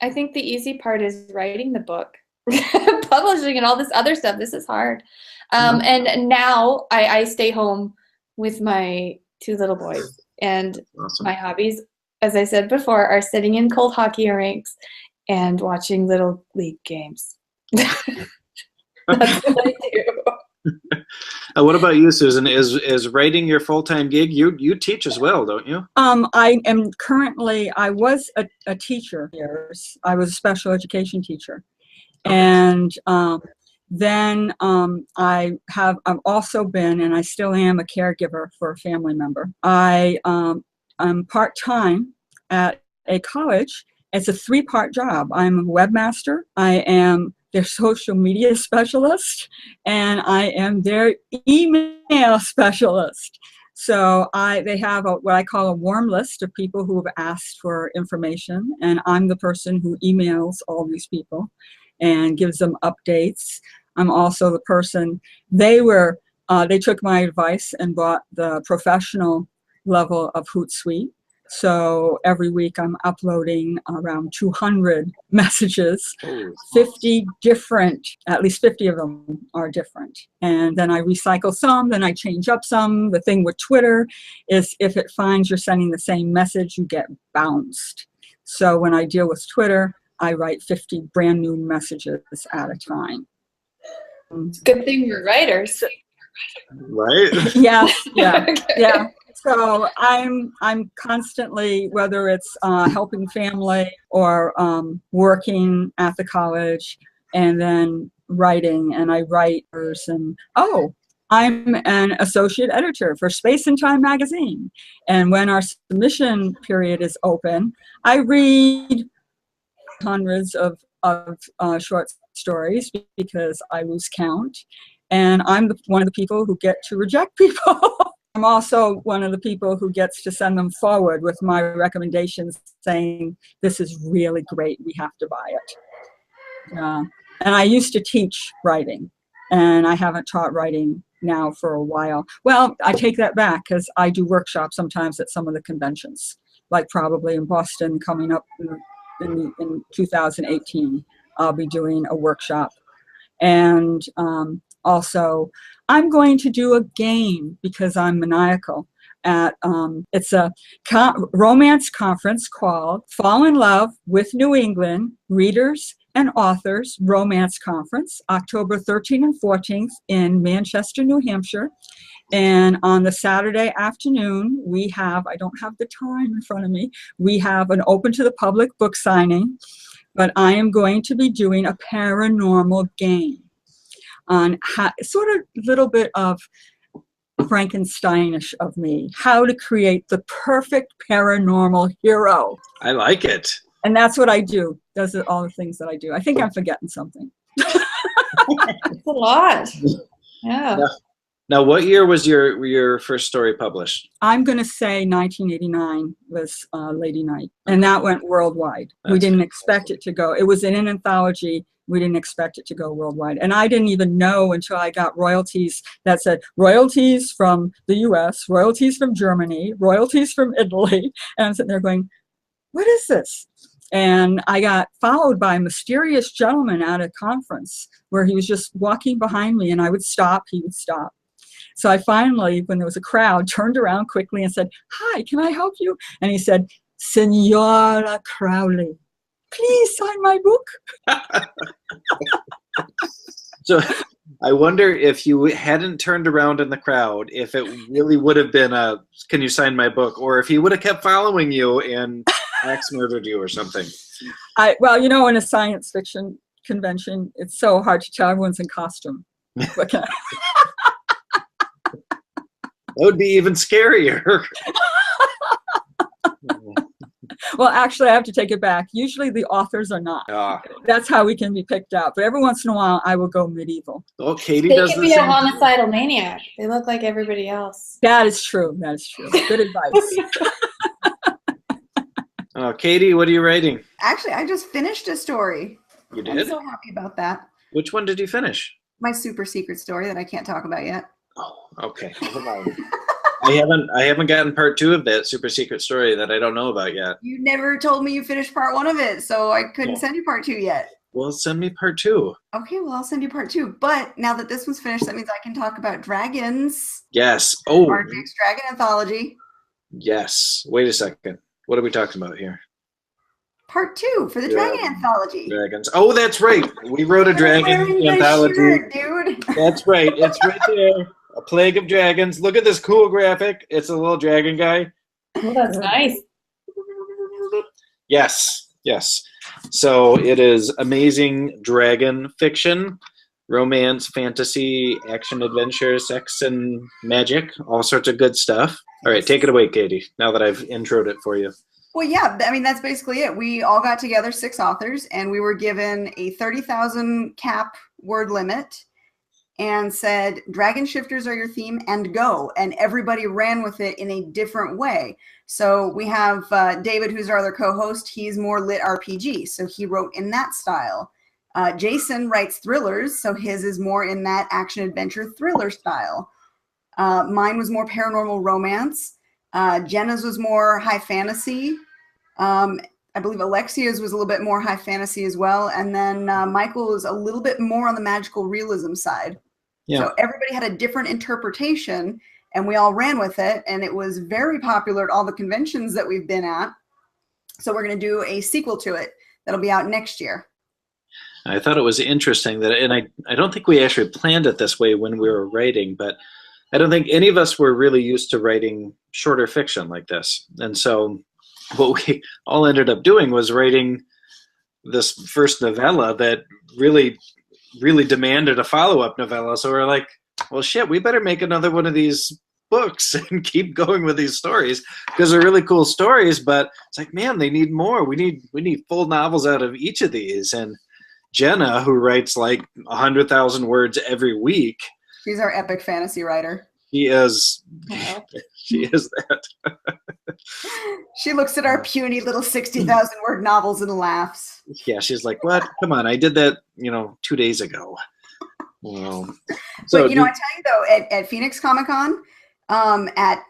I think the easy part is writing the book. Publishing and all this other stuff. This is hard. And now I stay home with my 2 little boys, and Awesome. My hobbies, as I said before, are sitting in cold hockey rinks and watching little league games. That's what I do. What about you, Susan? Is writing your full-time gig? You teach as well, don't you? I am currently, I was a teacher. I was a special education teacher. And then I've also been, and I still am, a caregiver for a family member. I'm part-time at a college. It's a 3-part job. I'm a webmaster. I am their social media specialist, and I am their email specialist. So they have what I call a warm list of people who have asked for information, and I'm the person who emails all these people and gives them updates. I'm also the person, they took my advice and bought the professional level of Hootsuite. So every week I'm uploading around 200 messages, 50 different, at least 50 of them are different. And then I recycle some, then I change up some. The thing with Twitter is if it finds you're sending the same message, you get bounced. So when I deal with Twitter, I write 50 brand new messages at a time. Good thing we're writers. Right? Yeah. Okay. Yeah. So I'm constantly, whether it's helping family or working at the college, and then writing, and I write and I'm an associate editor for Space and Time magazine. And when our submission period is open, I read hundreds of short stories because I lose count. And I'm one of the people who get to reject people. I'm also one of the people who gets to send them forward with my recommendations saying, this is really great, we have to buy it. And I used to teach writing, and I haven't taught writing now for a while. Well, I take that back because I do workshops sometimes at some of the conventions, like probably in Boston coming up in 2018. I'll be doing a workshop. And also, I'm going to do a game because I'm maniacal. It's a romance conference called Fall in Love with New England Readers and Authors Romance Conference, October 13th and 14th in Manchester, New Hampshire. And on the Saturday afternoon, we have, I don't have the time in front of me, we have an open to the public book signing, but I am going to be doing a paranormal game on sort of a little bit of Frankensteinish of me, how to create the perfect paranormal hero. I like it. And that's what I do. Those are all the things that I do. I think I'm forgetting something. It's a lot. Yeah. Now, what year was your first story published? I'm going to say 1989 was Lady Night, and that went worldwide. We didn't expect it to go. It was in an anthology We didn't expect it to go worldwide. And I didn't even know until I got royalties that said royalties from the US, royalties from Germany, royalties from Italy. And I'm sitting there going, what is this? And I got followed by a mysterious gentleman at a conference where he was just walking behind me, and I would stop, he would stop. So I finally, when there was a crowd, turned around quickly and said, hi, can I help you? And he said, Senora Crowley, please sign my book. So I wonder if you hadn't turned around in the crowd, if it really would have been a, can you sign my book? Or if he would have kept following you and axe murdered you or something. Well, you know, in a science fiction convention, it's so hard to tell. Everyone's in costume. That would be even scarier. Well, actually, I have to take it back. Usually the authors are not. That's how we can be picked out. But every once in a while, I will go medieval. Oh, Katie they does could the be a same homicidal maniac. They look like everybody else. That is true. That is true. Good advice. Katie, what are you writing? Actually, I just finished a story. You did? I'm so happy about that. Which one did you finish? My super secret story that I can't talk about yet. Oh, okay. I haven't gotten part 2 of that super secret story that I don't know about yet. You never told me you finished part 1 of it, so I couldn't send you part 2 yet. Well, send me part 2. Okay, well, I'll send you part 2. But now that this one's finished, that means I can talk about dragons. Yes. Oh. Our next dragon anthology. Yes. Wait a second. What are we talking about here? Part 2 for the dragon anthology. Dragons. Oh, that's right. We wrote a dragon anthology. Shirt, dude. That's right. It's right there. A Plague of Dragons. Look at this cool graphic. It's a little dragon guy. Oh, that's nice. Yes. Yes. So it is amazing dragon fiction, romance, fantasy, action, adventure, sex, and magic. All sorts of good stuff. All right, take it away, Katie, now that I've introed it for you. Well, yeah, I mean, that's basically it. We all got together, 6 authors, and we were given a 30,000 cap word limit and said, dragon shifters are your theme, and go. And everybody ran with it in a different way. So we have David, who's our other co-host. He's more lit RPG, so he wrote in that style. Jason writes thrillers, so his is more in that action-adventure thriller style. Mine was more paranormal romance. Jenna's was more high fantasy. I believe Alexia's was a little bit more high fantasy as well. And then Michael is a little bit more on the magical realism side. Yeah. So everybody had a different interpretation, and we all ran with it. And it was very popular at all the conventions that we've been at. So we're going to do a sequel to it that'll be out next year. I thought it was interesting that, and I don't think we actually planned it this way when we were writing, but I don't think any of us were really used to writing shorter fiction like this. And so what we all ended up doing was writing this first novella that really, really demanded a follow-up novella. So we're like, well, shit, we better make another one of these books and keep going with these stories because they're really cool stories. But it's like, man, they need more. We need full novels out of each of these. And Jenna, who writes like 100,000 words every week, she's our epic fantasy writer. She is. She is that. She looks at our puny little 60,000 word novels and laughs. Yeah, she's like, "What? Come on! I did that, 2 days ago." Well, so but I tell you though, at Phoenix Comic Con, at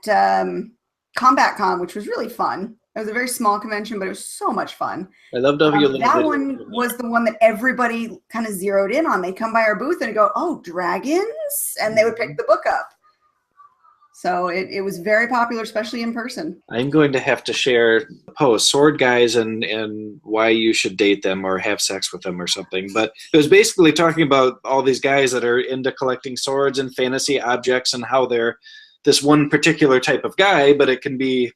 Combat Con, which was really fun. It was a very small convention, but it was so much fun. I loved how you that one was the one that everybody kind of zeroed in on. They come by our booth and go, "Oh, dragons," and they would pick the book up. So it was very popular, especially in person. I'm going to have to share a post, Sword Guys and why you should date them or have sex with them or something. But it was basically talking about all these guys that are into collecting swords and fantasy objects and how they're this one particular type of guy, but it can be,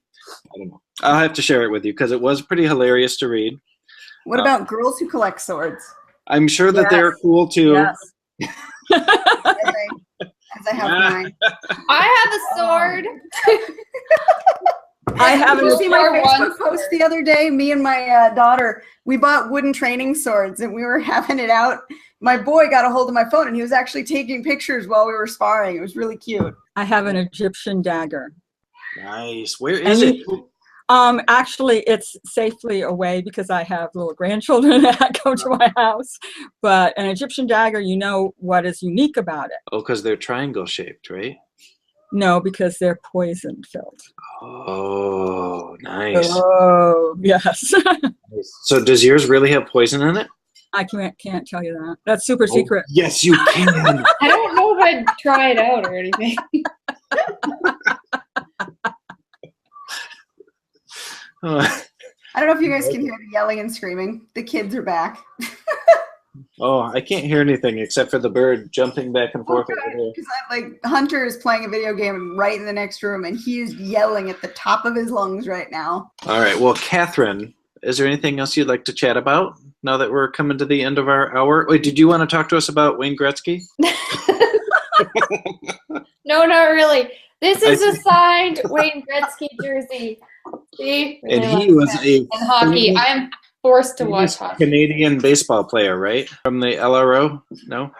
I don't know. I'll have to share it with you because it was pretty hilarious to read. What about girls who collect swords? I'm sure that they're cool too. Yes. As I have mine. I have a sword. I happened to see my Facebook post the other day. Me and my daughter, we bought wooden training swords and we were having it out. My boy got a hold of my phone and he was actually taking pictures while we were sparring. It was really cute. I have an Egyptian dagger. Nice. Where is it? Actually, it's safely away because I have little grandchildren that come to my house. But an Egyptian dagger, you know what is unique about it? Oh, because they're triangle shaped, right? No, because they're poison filled. Oh, nice. Oh, yes. So does yours really have poison in it? I can't tell you that. That's super secret. Yes, you can. I don't know if I'd try it out or anything. I don't know if you guys can hear the yelling and screaming. The kids are back. Oh, I can't hear anything except for the bird jumping back and forth over there. Because like Hunter is playing a video game right in the next room, and he is yelling at the top of his lungs right now. All right. Well, Catherine, is there anything else you'd like to chat about now that we're coming to the end of our hour? Wait, did you want to talk to us about Wayne Gretzky? No, not really. This is a signed Wayne Gretzky jersey. See? And Really he was and hockey. I am forced to watch hockey. Canadian baseball player, right? From the LRO? No?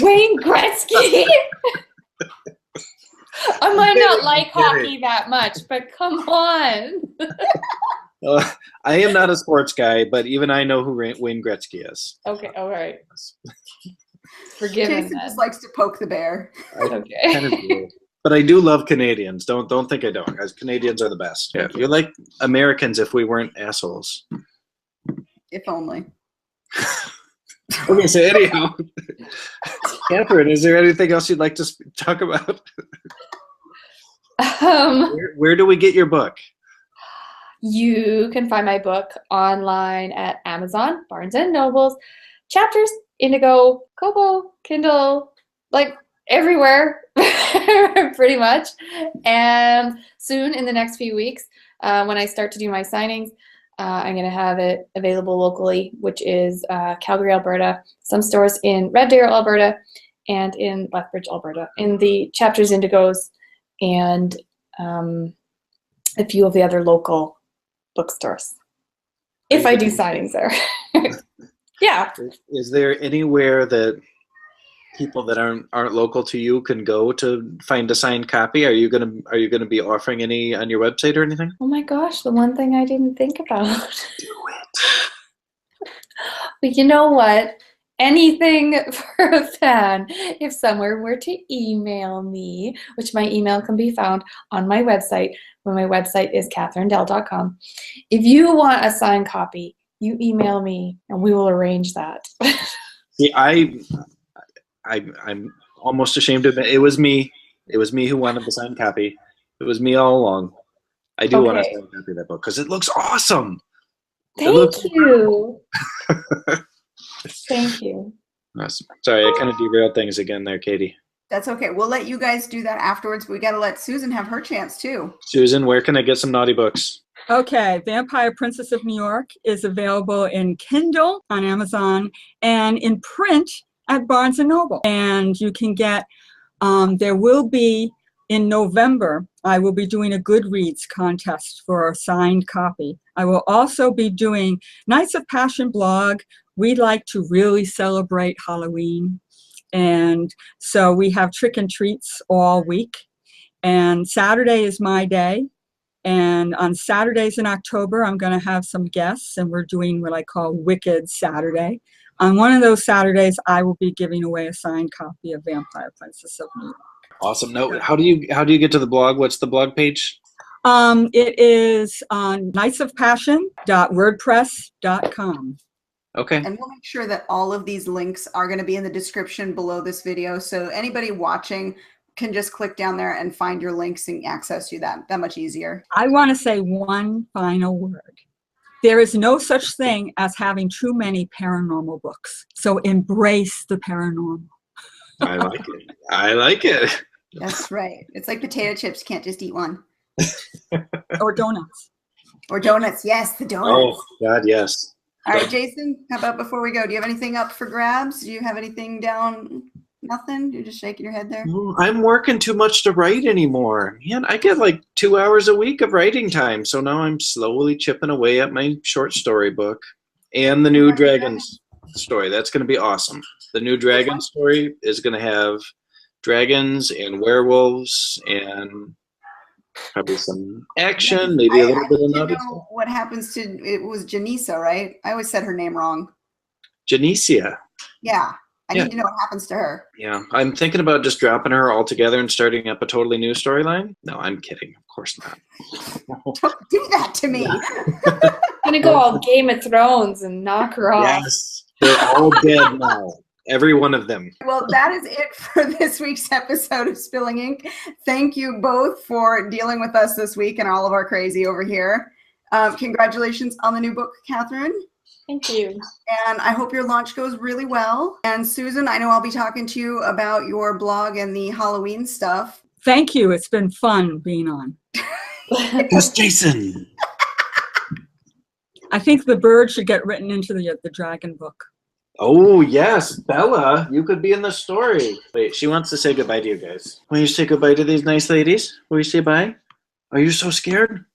Wayne Gretzky? I might not like hockey that much, but come on. I am not a sports guy, but even I know who Wayne Gretzky is. Okay, all right. Forgiven Jason then. just likes to poke the bear. Okay. Kind of weird. But I do love Canadians. Don't think I don't, guys. Canadians are the best. Yeah, you're like Americans if we weren't assholes. If only. Okay, so anyhow, Catherine, is there anything else you'd like to talk about? Where do we get your book? You can find my book online at Amazon, Barnes & Nobles, Chapters, Indigo, Kobo, Kindle, like everywhere, pretty much. And soon, in the next few weeks, when I start to do my signings, I'm going to have it available locally, which is Calgary, Alberta, some stores in Red Deer, Alberta, and in Lethbridge, Alberta, in the Chapters Indigos, and a few of the other local bookstores, if I do signings there. Yeah. Is there anywhere that people that aren't local to you can go to find a signed copy? Are you gonna be offering any on your website or anything? Oh my gosh, the one thing I didn't think about. Do it. But you know what? Anything for a fan. If someone were to email me, which my email can be found on my website, when my website is katherinedell.com. If you want a signed copy, you email me and we will arrange that. See, I'm almost ashamed to admit it was me. It was me who wanted the signed copy. It was me all along. I do want a signed copy of that book because it looks awesome. Thank you. Thank you. Sorry, I kind of derailed things again there, Katie. That's okay. We'll let you guys do that afterwards, but we got to let Susan have her chance too. Susan, where can I get some naughty books? Okay, Vampire Princess of New York is available in Kindle on Amazon and in print at Barnes & Noble. And you can get, there will be, in November, I will be doing a Goodreads contest for a signed copy. I will also be doing Nights of Passion blog. We like to really celebrate Halloween. And so we have trick and treats all week. And Saturday is my day. And on Saturdays in October, I'm going to have some guests, and we're doing what I call Wicked Saturday. On one of those Saturdays, I will be giving away a signed copy of Vampire Princess of New York. Awesome. No, how do you get to the blog? What's the blog page? It is on nightsofpassion.wordpress.com. Okay. And we'll make sure that all of these links are going to be in the description below this video. So anybody watching can just click down there and find your links and access you that much easier. I want to say one final word. There is no such thing as having too many paranormal books. So embrace the paranormal. I like it. I like it. That's right. It's like potato chips. You can't just eat one. Or donuts. Or donuts. Yes, the donuts. Oh, God, yes. All right, Jason, how about before we go, do you have anything up for grabs? Do you have anything down? Nothing? You're just shaking your head there? I'm working too much to write anymore. Man, I get like 2 hours a week of writing time. So now I'm slowly chipping away at my short story book and the new Dragons story. That's going to be awesome. The new Dragon story is going to have dragons and werewolves and Probably some action, maybe a little bit of I naughty know stuff. what happens to, it was Janissa, right? I always said her name wrong. Janicia. Yeah. I Yeah. need to know what happens to her. Yeah, I'm thinking about just dropping her all together and starting up a totally new storyline. No, I'm kidding. Of course not. Don't do that to me. Gonna go all Game of Thrones and knock her off. Yes, they're all dead now. Every one of them. Well, that is it for this week's episode of Spilling Ink. Thank you both for dealing with us this week and all of our crazy over here. Congratulations on the new book, Catherine. Thank you. And I hope your launch goes really well. And Susan, I know I'll be talking to you about your blog and the Halloween stuff. Thank you. It's been fun being on. Who's Jason? I think the bird should get written into the dragon book. Oh, yes, Bella, you could be in the story. Wait, she wants to say goodbye to you guys. Will you say goodbye to these nice ladies? Will you say bye? Are you so scared?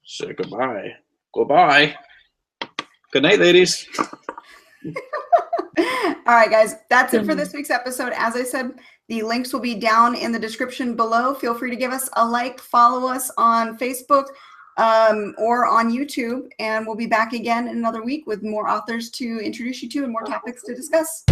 Say goodbye. Goodbye. Good night, ladies. All right, guys, that's it for this week's episode. As I said, the links will be down in the description below. Feel free to give us a like, follow us on Facebook or on YouTube, and we'll be back again in another week with more authors to introduce you to and more topics to discuss.